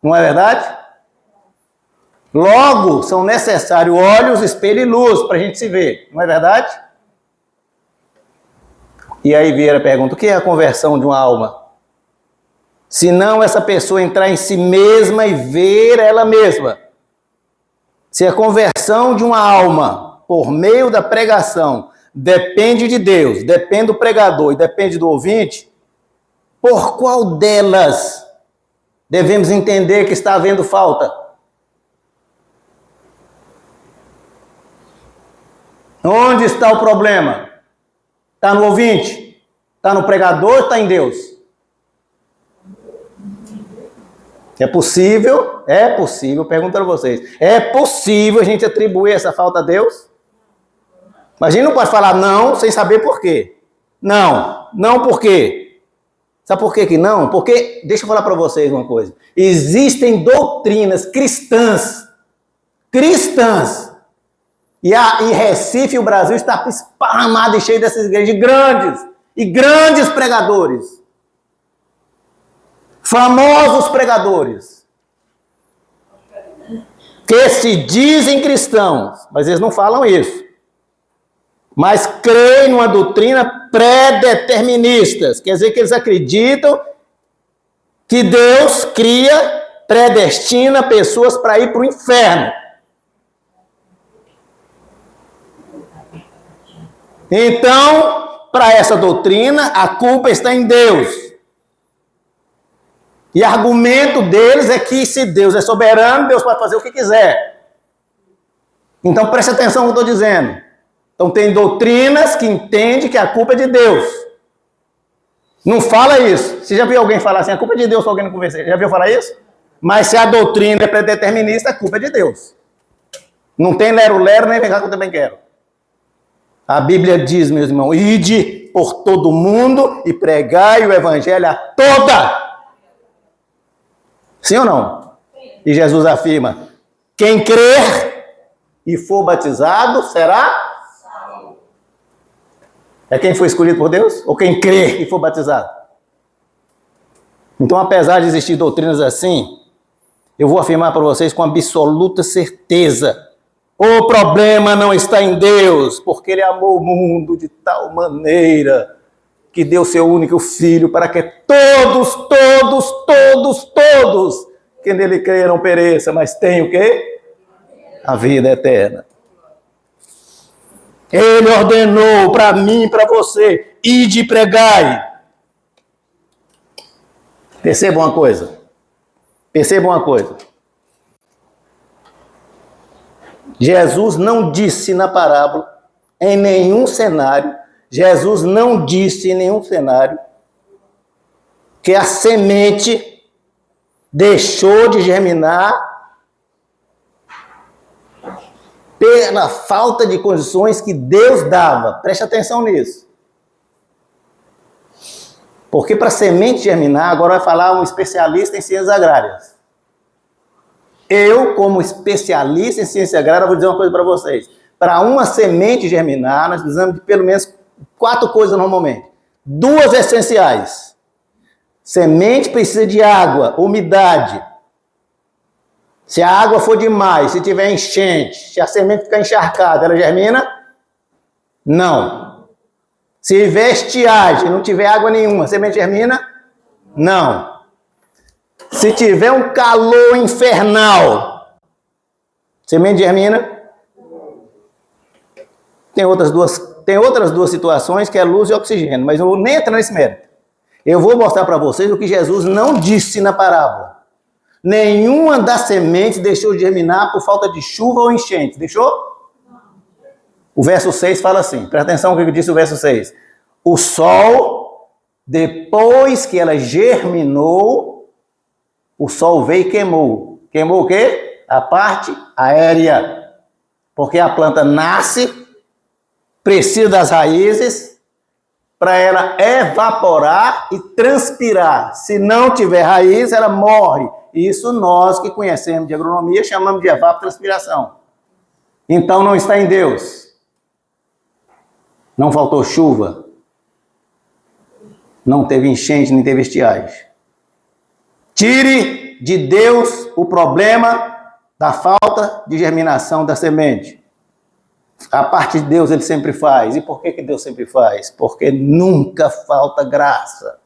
Não é verdade? Logo, são necessários olhos, espelho e luz para a gente se ver. Não é verdade? E aí Vieira pergunta: o que é a conversão de uma alma? Se não essa pessoa entrar em si mesma e ver ela mesma. Se a conversão de uma alma, por meio da pregação, depende de Deus, depende do pregador e depende do ouvinte, por qual delas devemos entender que está havendo falta? Onde está o problema? Está no ouvinte? Está no pregador ou está em Deus? É possível, pergunto a vocês, é possível a gente atribuir essa falta a Deus? Mas a gente não pode falar não sem saber por quê. Não por quê? Sabe por que não? Porque, deixa eu falar para vocês uma coisa, existem doutrinas cristãs, e Recife, o Brasil, está esparramado e cheio dessas igrejas grandes pregadores, famosos pregadores, que se dizem cristãos, mas eles não falam isso. Mas creem numa doutrina pré-determinista. Quer dizer que eles acreditam que Deus predestina pessoas para ir para o inferno. Então, para essa doutrina, a culpa está em Deus. E o argumento deles é que se Deus é soberano, Deus pode fazer o que quiser. Então, preste atenção no que eu estou dizendo. Então, tem doutrinas que entendem que a culpa é de Deus. Não fala isso. Você já viu alguém falar assim, a culpa é de Deus para alguém não convencer? Já viu falar isso? Mas se a doutrina é predeterminista, a culpa é de Deus. Não tem lero-lero, nem vem cá que eu também quero. A Bíblia diz, meus irmãos, ide por todo mundo e pregai o evangelho a toda. Sim ou não? E Jesus afirma, quem crer e for batizado será salvo. É quem foi escolhido por Deus? Ou quem crer e for batizado? Então, apesar de existir doutrinas assim, eu vou afirmar para vocês com absoluta certeza, o problema não está em Deus, porque Ele amou o mundo de tal maneira que deu seu único Filho para que todos, que nele creiam não pereça, mas tenham o quê? A vida eterna. Ele ordenou para mim e para você, ide e pregai. Percebam uma coisa. Jesus não disse na parábola, em nenhum cenário, que a semente deixou de germinar pela falta de condições que Deus dava. Preste atenção nisso. Porque para a semente germinar, agora vai falar um especialista em ciências agrárias. Eu, como especialista em ciência agrária, vou dizer uma coisa para vocês. Para uma semente germinar, nós precisamos de pelo menos 4 coisas normalmente. 2 essenciais. Semente precisa de água, umidade. Se a água for demais, se tiver enchente, se a semente ficar encharcada, ela germina? Não. Se tiver estiagem, não tiver água nenhuma, a semente germina? Não. Se tiver um calor infernal, semente germina? Tem outras duas situações que é luz e oxigênio, mas eu vou nem entrar nesse mérito. Eu vou mostrar para vocês o que Jesus não disse na parábola. Nenhuma das sementes deixou de germinar por falta de chuva ou enchente. Deixou? O verso 6 fala assim, presta atenção no que disse o verso 6. O sol, depois que ela germinou, o sol veio e queimou. Queimou o quê? A parte aérea. Porque a planta nasce, precisa das raízes, para ela evaporar e transpirar. Se não tiver raiz, ela morre. Isso nós que conhecemos de agronomia chamamos de evapotranspiração. Então não está em Deus. Não faltou chuva. Não teve enchente, nem teve estiagem. Tire de Deus o problema da falta de germinação da semente. A parte de Deus Ele sempre faz. E por que Deus sempre faz? Porque nunca falta graça.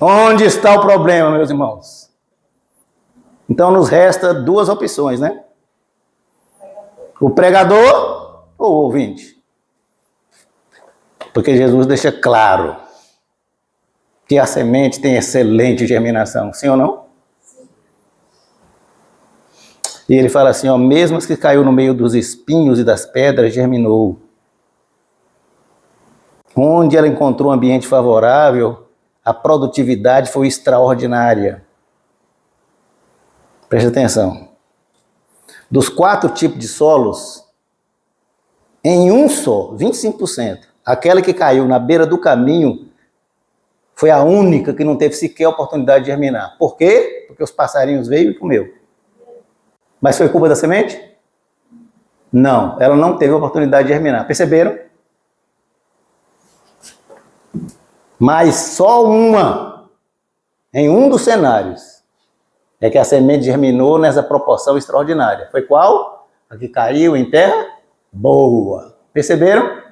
Onde está o problema, meus irmãos? Então nos resta 2 opções, né? O pregador ou o ouvinte? Porque Jesus deixa claro que a semente tem excelente germinação, sim ou não? Sim. E ele fala assim, ó, mesmo as que caiu no meio dos espinhos e das pedras, germinou. Onde ela encontrou um ambiente favorável, a produtividade foi extraordinária. Preste atenção. Dos 4 tipos de solos, em um só, 25%, aquela que caiu na beira do caminho, foi a única que não teve sequer a oportunidade de germinar. Por quê? Porque os passarinhos veio e comeu. Mas foi culpa da semente? Não, ela não teve a oportunidade de germinar. Perceberam? Mas só uma, em um dos cenários, é que a semente germinou nessa proporção extraordinária. Foi qual? A que caiu em terra boa. Perceberam?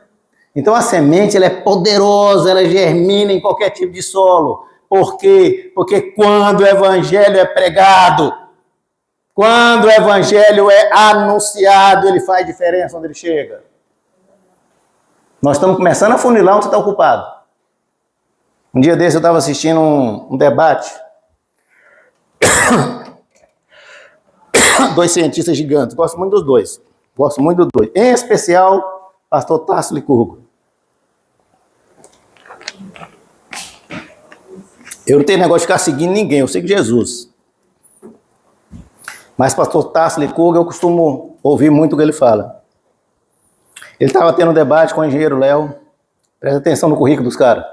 Então a semente ela é poderosa, ela germina em qualquer tipo de solo. Por quê? Porque quando o evangelho é pregado, quando o evangelho é anunciado, ele faz diferença onde ele chega. Nós estamos começando a funilar onde você está ocupado. Um dia desse eu estava assistindo um debate. 2 cientistas gigantes. Gosto muito dos dois. Em especial, pastor Tasso Licurgo. Eu não tenho negócio de ficar seguindo ninguém, eu sigo Jesus. Mas pastor Tasso Licurgo, eu costumo ouvir muito o que ele fala. Ele estava tendo um debate com o engenheiro Léo. Presta atenção no currículo dos caras.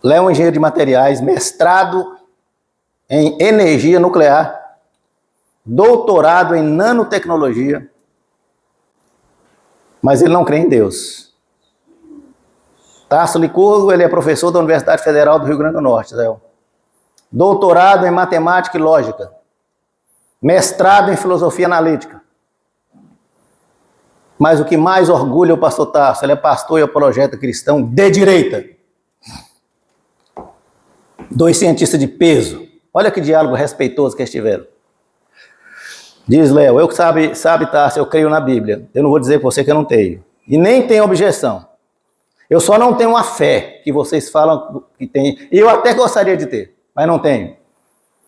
Léo é um engenheiro de materiais, mestrado em energia nuclear, doutorado em nanotecnologia, mas ele não crê em Deus. Tasso Licurgo, ele é professor da Universidade Federal do Rio Grande do Norte, Léo. Doutorado em matemática e lógica, mestrado em filosofia analítica. Mas o que mais orgulha o pastor Tasso, ele é pastor e apologeta cristão de direita. 2 cientistas de peso. Olha que diálogo respeitoso que eles tiveram. Diz Léo, eu sabe, Tasso, eu creio na Bíblia. Eu não vou dizer para você que eu não tenho. E nem tenho objeção. Eu só não tenho a fé que vocês falam que tem. E eu até gostaria de ter, mas não tenho.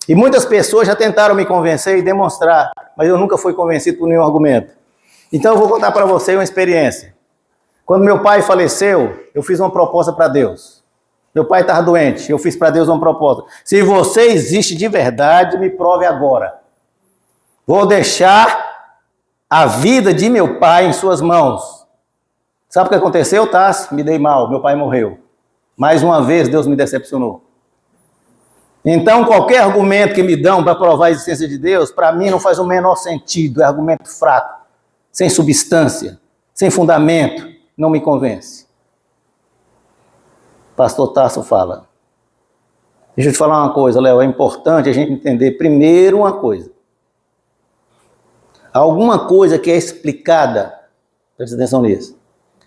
E muitas pessoas já tentaram me convencer e demonstrar, mas eu nunca fui convencido por nenhum argumento. Então eu vou contar para você uma experiência. Quando meu pai faleceu, eu fiz uma proposta para Deus. Meu pai estava doente, eu fiz para Deus uma proposta. Se você existe de verdade, me prove agora. Vou deixar a vida de meu pai em suas mãos. Sabe o que aconteceu, Tasso? Me dei mal, meu pai morreu. Mais uma vez, Deus me decepcionou. Então, qualquer argumento que me dão para provar a existência de Deus, para mim não faz o menor sentido. É argumento fraco, sem substância, sem fundamento, não me convence. Pastor Tasso fala. Deixa eu te falar uma coisa, Léo, é importante a gente entender primeiro uma coisa. Alguma coisa que é explicada, presta atenção nisso,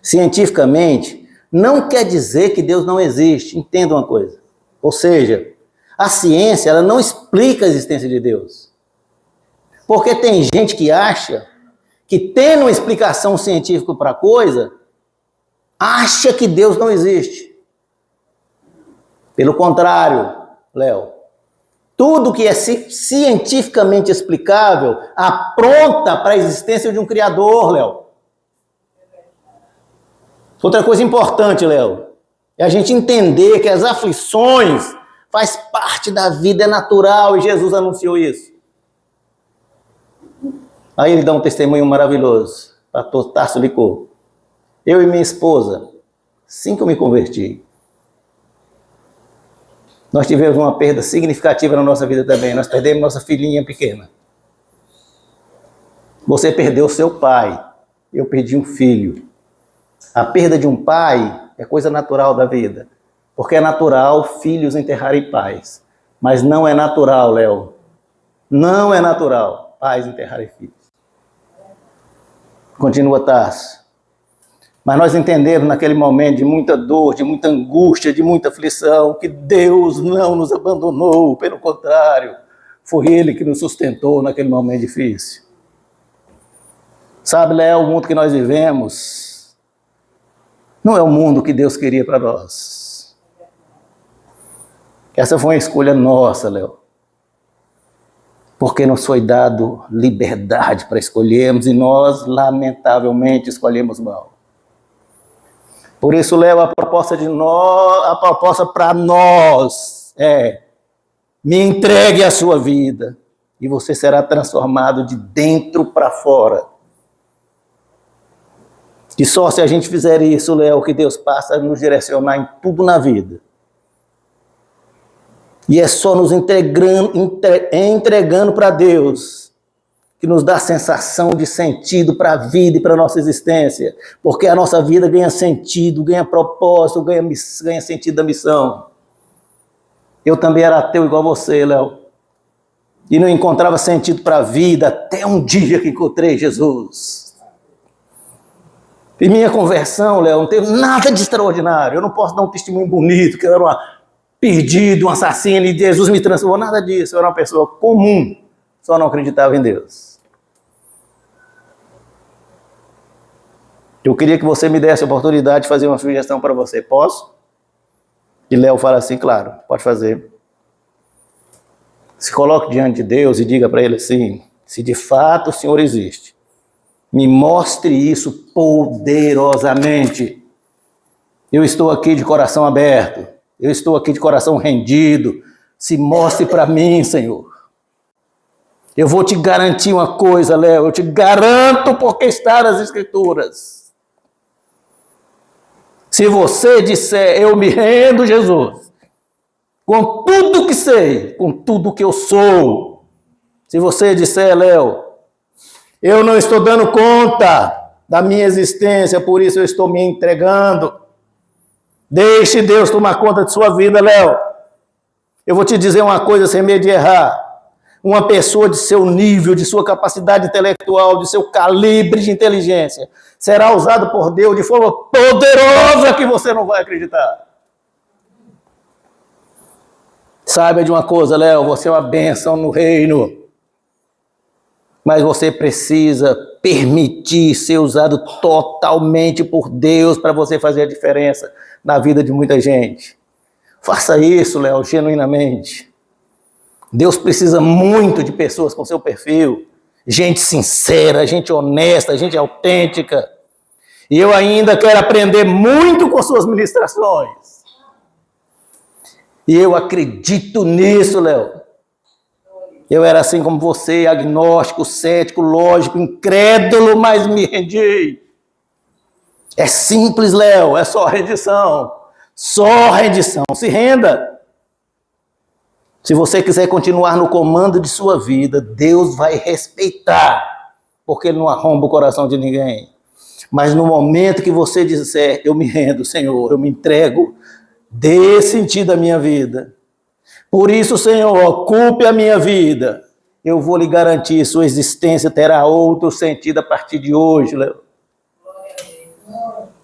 cientificamente, não quer dizer que Deus não existe. Entenda uma coisa. Ou seja, a ciência ela não explica a existência de Deus. Porque tem gente que acha que tendo uma explicação científica para a coisa, acha que Deus não existe. Pelo contrário, Léo, tudo que é cientificamente explicável apronta para a existência de um Criador, Léo. Outra coisa importante, Léo, é a gente entender que as aflições faz parte da vida, é natural, e Jesus anunciou isso. Aí ele dá um testemunho maravilhoso, pastor Tasso Licurgo. Eu e minha esposa, assim que eu me converti, nós tivemos uma perda significativa na nossa vida também. Nós perdemos nossa filhinha pequena. Você perdeu seu pai, eu perdi um filho. A perda de um pai é coisa natural da vida. Porque é natural filhos enterrarem pais. Mas não é natural, Léo. Não é natural pais enterrarem filhos. Continua Tasso. Mas nós entendemos naquele momento de muita dor, de muita angústia, de muita aflição, que Deus não nos abandonou, pelo contrário, foi Ele que nos sustentou naquele momento difícil. Sabe, Léo, o mundo que nós vivemos não é o mundo que Deus queria para nós. Essa foi uma escolha nossa, Léo. Porque nos foi dado liberdade para escolhermos e nós, lamentavelmente, escolhemos mal. Por isso, Léo, a proposta para nós é: me entregue a sua vida e você será transformado de dentro para fora. E só se a gente fizer isso, Léo, que Deus passa a nos direcionar em tudo na vida. E é só nos entregando para Deus que nos dá a sensação de sentido para a vida e para a nossa existência. Porque a nossa vida ganha sentido, ganha propósito, ganha sentido da missão. Eu também era ateu igual você, Léo. E não encontrava sentido para a vida até um dia que encontrei Jesus. E minha conversão, Léo, não teve nada de extraordinário. Eu não posso dar um testemunho bonito, que eu era perdido, um assassino, e Jesus me transformou. Nada disso. Eu era uma pessoa comum, só não acreditava em Deus. Eu queria que você me desse a oportunidade de fazer uma sugestão para você. Posso? E Léo fala assim, claro, pode fazer. Se coloque diante de Deus e diga para Ele assim: se de fato o Senhor existe, me mostre isso poderosamente. Eu estou aqui de coração aberto. Eu estou aqui de coração rendido. Se mostre para mim, Senhor. Eu vou te garantir uma coisa, Léo, eu te garanto porque está nas Escrituras. Se você disser, eu me rendo, Jesus, com tudo que sei, com tudo que eu sou. Se você disser, Léo, eu não estou dando conta da minha existência, por isso eu estou me entregando. Deixe Deus tomar conta de sua vida, Léo. Eu vou te dizer uma coisa sem medo de errar. Uma pessoa de seu nível, de sua capacidade intelectual, de seu calibre de inteligência, será usado por Deus de forma poderosa que você não vai acreditar. Saiba de uma coisa, Léo, você é uma bênção no reino. Mas você precisa permitir ser usado totalmente por Deus para você fazer a diferença na vida de muita gente. Faça isso, Léo, genuinamente. Deus precisa muito de pessoas com seu perfil. Gente sincera, gente honesta, gente autêntica. E eu ainda quero aprender muito com suas ministrações. E eu acredito nisso, Léo. Eu era assim como você, agnóstico, cético, lógico, incrédulo, mas me rendi. É simples, Léo, é só rendição. Só rendição. Se renda. Se você quiser continuar no comando de sua vida, Deus vai respeitar, porque Ele não arromba o coração de ninguém. Mas no momento que você disser, eu me rendo, Senhor, eu me entrego, dê sentido à minha vida. Por isso, Senhor, ocupe a minha vida. Eu vou lhe garantir, sua existência terá outro sentido a partir de hoje, Léo.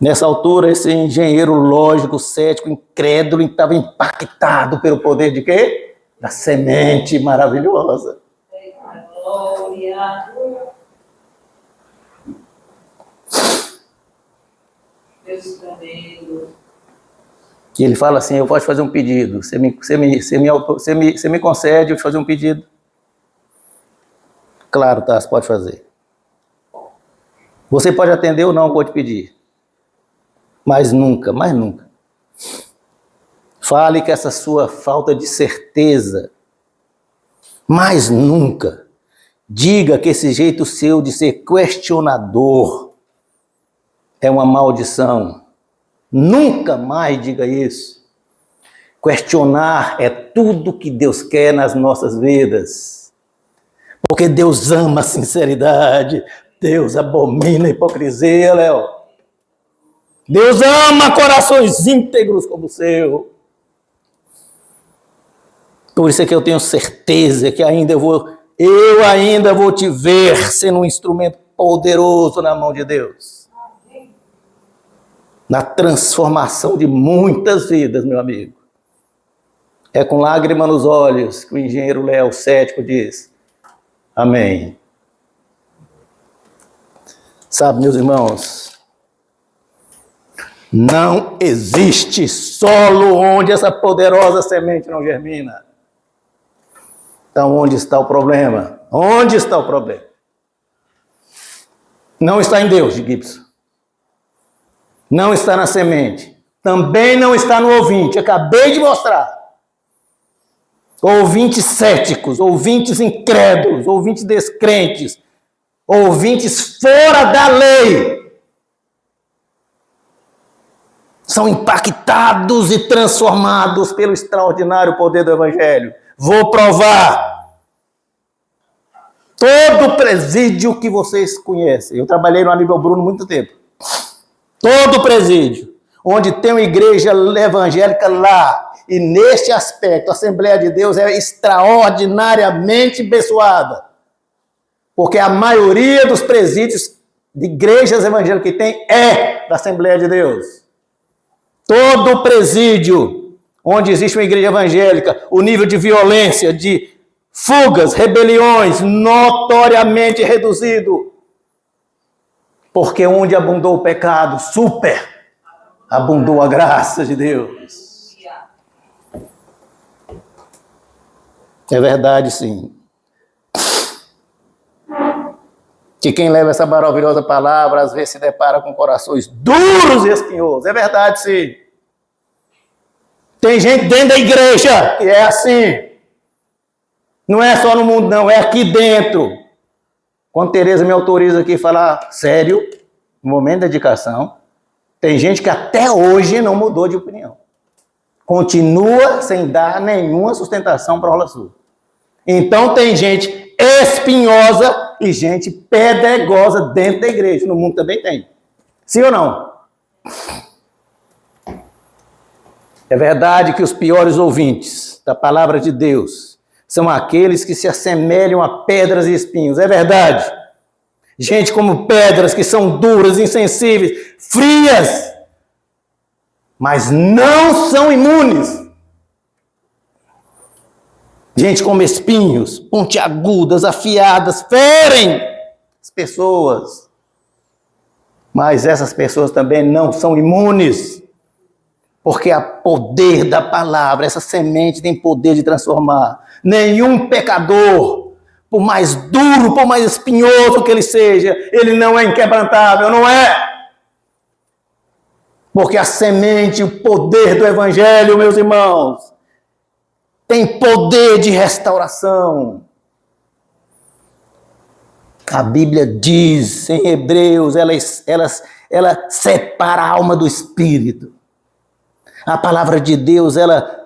Nessa altura, esse engenheiro lógico, cético, incrédulo, estava impactado pelo poder de quê? Da semente maravilhosa. Glória. E ele fala assim, eu posso fazer um pedido. Você me concede eu fazer um pedido? Claro, tá, você pode fazer. Você pode atender ou não, pode pedir. Mas nunca, mais nunca. Fale que essa sua falta de certeza, mas nunca diga que esse jeito seu de ser questionador é uma maldição. Nunca mais diga isso. Questionar é tudo que Deus quer nas nossas vidas. Porque Deus ama a sinceridade, Deus abomina a hipocrisia, Léo. Deus ama corações íntegros como o seu. Por isso é que eu tenho certeza que eu ainda vou te ver sendo um instrumento poderoso na mão de Deus. Na transformação de muitas vidas, meu amigo. É com lágrima nos olhos que o engenheiro Léo, cético, diz, amém. Sabe, meus irmãos, não existe solo onde essa poderosa semente não germina. Então, onde está o problema? Onde está o problema? Não está em Deus, Gibson. Não está na semente. Também não está no ouvinte. Acabei de mostrar. Ouvintes céticos, ouvintes incrédulos, ouvintes descrentes, ouvintes fora da lei. São impactados e transformados pelo extraordinário poder do Evangelho. Vou provar. Todo presídio que vocês conhecem. Eu trabalhei no Aníbal Bruno há muito tempo. Todo presídio, onde tem uma igreja evangélica lá, e neste aspecto, a Assembleia de Deus é extraordinariamente abençoada. Porque a maioria dos presídios de igrejas evangélicas que tem é da Assembleia de Deus. Todo presídio onde existe uma igreja evangélica, o nível de violência, de fugas, rebeliões, notoriamente reduzido. Porque onde abundou o pecado, abundou a graça de Deus. É verdade, sim. Que quem leva essa maravilhosa palavra, às vezes se depara com corações duros e espinhosos. É verdade, sim. Tem gente dentro da igreja que é assim. Não é só no mundo, não, é aqui dentro. Quando Tereza me autoriza aqui a falar sério, no momento da dedicação, tem gente que até hoje não mudou de opinião. Continua sem dar nenhuma sustentação para a Rola Sul. Então tem gente espinhosa e gente pedregosa dentro da igreja. No mundo também tem. Sim ou não? É verdade que os piores ouvintes da palavra de Deus são aqueles que se assemelham a pedras e espinhos. É verdade. Gente como pedras que são duras, insensíveis, frias, mas não são imunes. Gente como espinhos, pontiagudas, afiadas, ferem as pessoas. Mas essas pessoas também não são imunes. Porque há poder da palavra, essa semente tem poder de transformar. Nenhum pecador, por mais duro, por mais espinhoso que ele seja, ele não é inquebrantável, não é? Porque a semente, o poder do evangelho, meus irmãos, tem poder de restauração. A Bíblia diz em Hebreus, ela separa a alma do espírito. A palavra de Deus, ela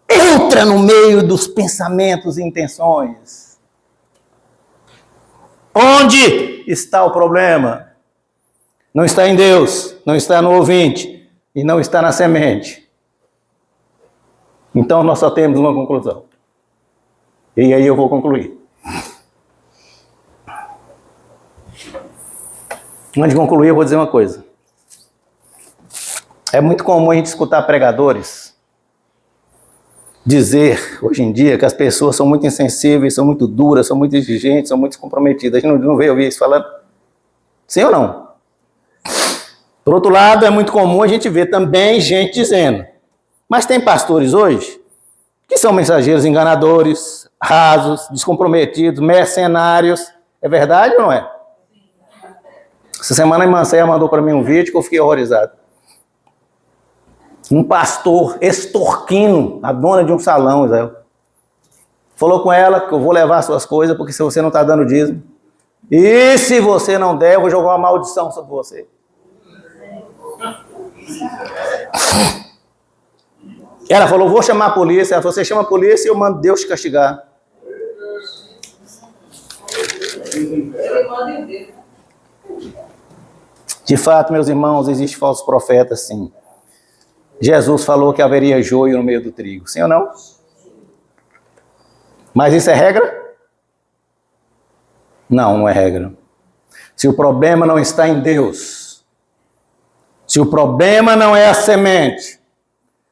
entra no meio dos pensamentos e intenções. Onde está o problema? Não está em Deus, não está no ouvinte e não está na semente. Então nós só temos uma conclusão. E aí eu vou concluir. Antes de concluir, eu vou dizer uma coisa. É muito comum a gente escutar pregadores dizer, hoje em dia, que as pessoas são muito insensíveis, são muito duras, são muito exigentes, são muito comprometidas. A gente não vê ouvir isso falando. Sim ou não? Por outro lado, é muito comum a gente ver também gente dizendo. Mas tem pastores hoje que são mensageiros enganadores, rasos, descomprometidos, mercenários. É verdade ou não é? Essa semana a irmã Céia mandou para mim um vídeo que eu fiquei horrorizado. Um pastor extorquindo a dona de um salão, Israel. Falou com ela que eu vou levar suas coisas, porque se você não está dando dízimo, e se você não der, eu vou jogar uma maldição sobre você. Ela falou, vou chamar a polícia. Ela falou, você chama a polícia e eu mando Deus te castigar. De fato, meus irmãos, existem falsos profetas, sim. Jesus falou que haveria joio no meio do trigo, sim ou não? Mas isso é regra? Não, não é regra. Se o problema não está em Deus, se o problema não é a semente,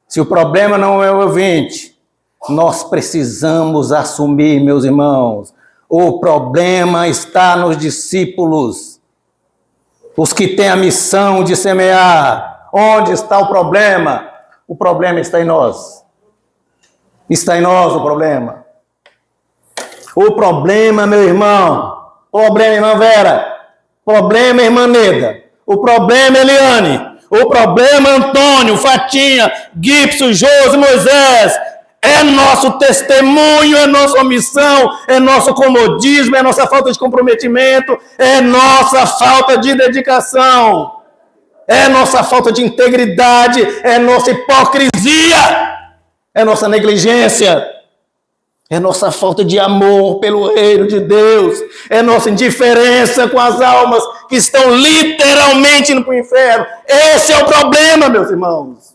se o problema não é o ouvinte, nós precisamos assumir, meus irmãos, o problema está nos discípulos, os que têm a missão de semear. Onde está o problema? O problema está em nós. Está em nós o problema. O problema, meu irmão, problema, irmã Vera, problema, irmã Neda, o problema, Eliane, o problema, Antônio, Fatinha, Gipso, Josi, Moisés, é nosso testemunho, é nossa omissão, é nosso comodismo, é nossa falta de comprometimento, é nossa falta de dedicação. É nossa falta de integridade, é nossa hipocrisia, é nossa negligência, é nossa falta de amor pelo reino de Deus, é nossa indiferença com as almas que estão literalmente indo para o inferno. Esse é o problema, meus irmãos.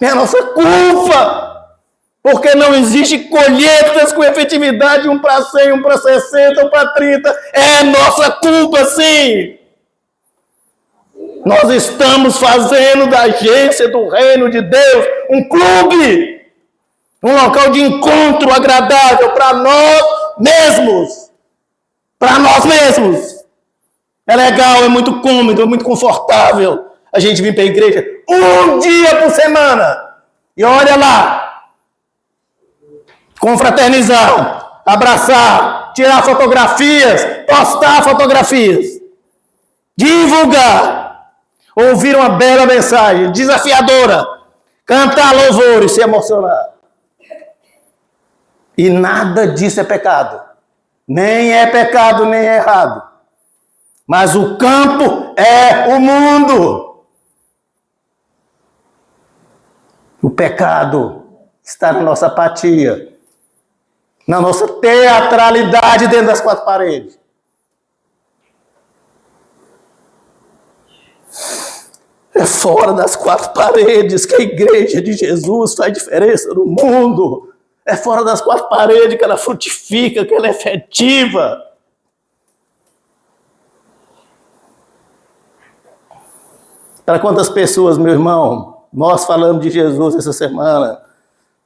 É a nossa culpa. Porque não existe colheitas com efetividade, um para 100, um para 60, um para 30. É nossa culpa, sim. Nós estamos fazendo da agência do reino de Deus um clube. Um local de encontro agradável para nós mesmos. Para nós mesmos. É legal, é muito cômodo, é muito confortável a gente vir para a igreja um dia por semana. E olha lá. Confraternizar, abraçar, tirar fotografias, postar fotografias, divulgar, ouvir uma bela mensagem desafiadora, cantar louvores, se emocionar. E nada disso é pecado. Nem é pecado, nem é errado. Mas o campo é o mundo. O pecado está na nossa apatia, na nossa teatralidade dentro das quatro paredes. É fora das quatro paredes que a igreja de Jesus faz diferença no mundo. É fora das quatro paredes que ela frutifica, que ela é efetiva. Para quantas pessoas, meu irmão, nós falamos de Jesus essa semana,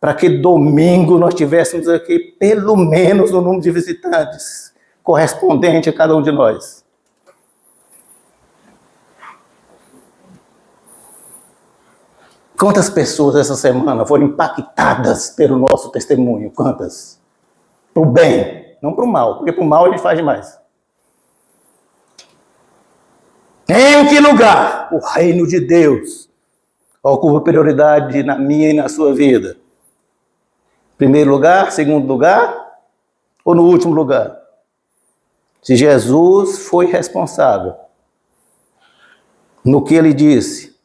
para que domingo nós tivéssemos aqui pelo menos o número de visitantes correspondente a cada um de nós. Quantas pessoas essa semana foram impactadas pelo nosso testemunho? Quantas? Para o bem, não para o mal, porque para o mal a gente faz demais. Em que lugar o reino de Deus ocupa prioridade na minha e na sua vida? Primeiro lugar, segundo lugar ou no último lugar? Se Jesus foi responsável no que ele disse,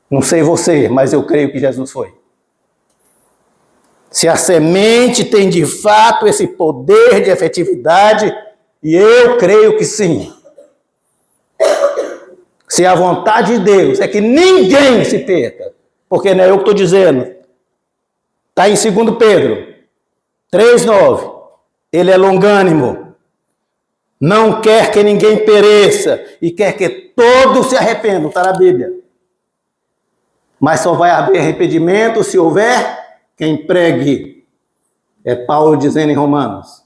não sei você, mas eu creio que Jesus foi. Se a semente tem de fato esse poder de efetividade, e eu creio que sim. Se a vontade de Deus é que ninguém se perca, porque não é eu que estou dizendo, está em 2 Pedro 3,9, ele é longânimo, não quer que ninguém pereça, e quer que todos se arrependam, está na Bíblia. Mas só vai haver arrependimento se houver quem pregue. É Paulo dizendo em Romanos.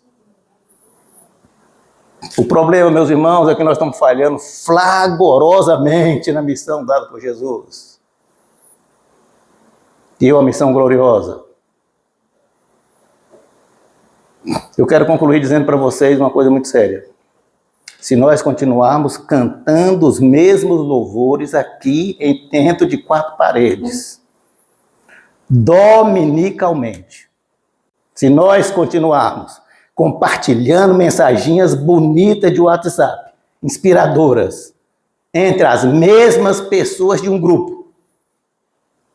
O problema, meus irmãos, é que nós estamos falhando flagorosamente na missão dada por Jesus. E é uma missão gloriosa. Eu quero concluir dizendo para vocês uma coisa muito séria. Se nós continuarmos cantando os mesmos louvores aqui dentro de quatro paredes, dominicalmente, se nós continuarmos compartilhando mensaginhas bonitas de WhatsApp, inspiradoras, entre as mesmas pessoas de um grupo,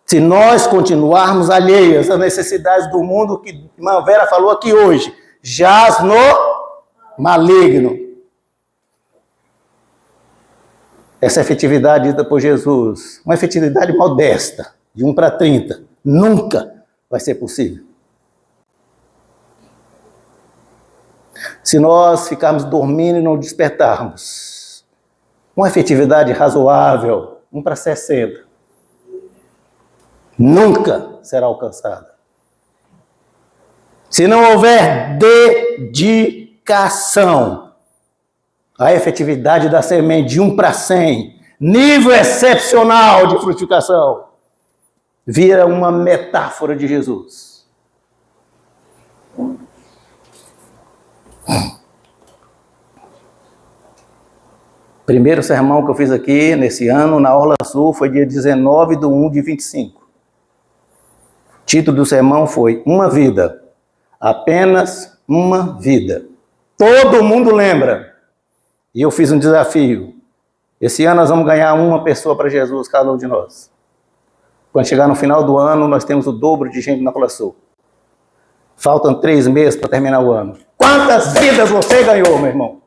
se nós continuarmos alheias às necessidades do mundo, que a irmã Vera falou aqui hoje, jaz no maligno. Essa efetividade dita por Jesus, uma efetividade modesta, de 1 para 30, nunca vai ser possível. Se nós ficarmos dormindo e não despertarmos, uma efetividade razoável, 1 para 60, nunca será alcançada. Se não houver dedicação, a efetividade da semente de 1 para 100, nível excepcional de frutificação, vira uma metáfora de Jesus. Primeiro sermão que eu fiz aqui nesse ano, na Orla Sul, foi dia 19/1/25. O título do sermão foi Uma Vida. Apenas uma vida. Todo mundo lembra. E eu fiz um desafio. Esse ano nós vamos ganhar uma pessoa para Jesus, cada um de nós. Quando chegar no final do ano, nós temos o dobro de gente na Orla Sul. Faltam 3 meses para terminar o ano. Quantas vidas você ganhou, meu irmão?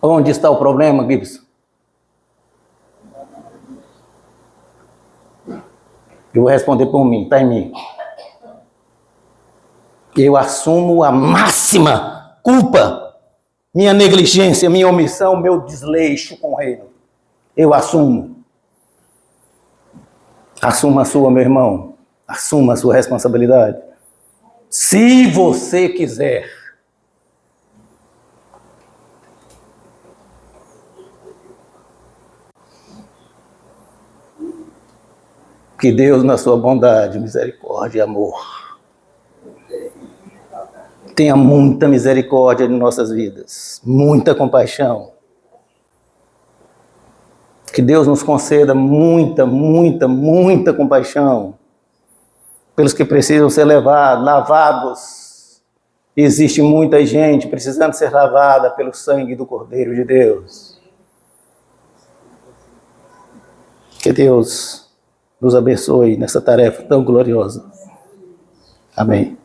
Onde está o problema, Gibson? Eu vou responder por mim, está em mim. Eu assumo a máxima culpa, minha negligência, minha omissão, meu desleixo com o reino. Eu assumo. Assuma a sua, meu irmão. Assuma a sua responsabilidade. Se você quiser. Que Deus, na sua bondade, misericórdia e amor, tenha muita misericórdia em nossas vidas, muita compaixão. Que Deus nos conceda muita, muita, muita compaixão pelos que precisam ser lavados. Existe muita gente precisando ser lavada pelo sangue do Cordeiro de Deus. Que Deus nos abençoe nessa tarefa tão gloriosa. Amém.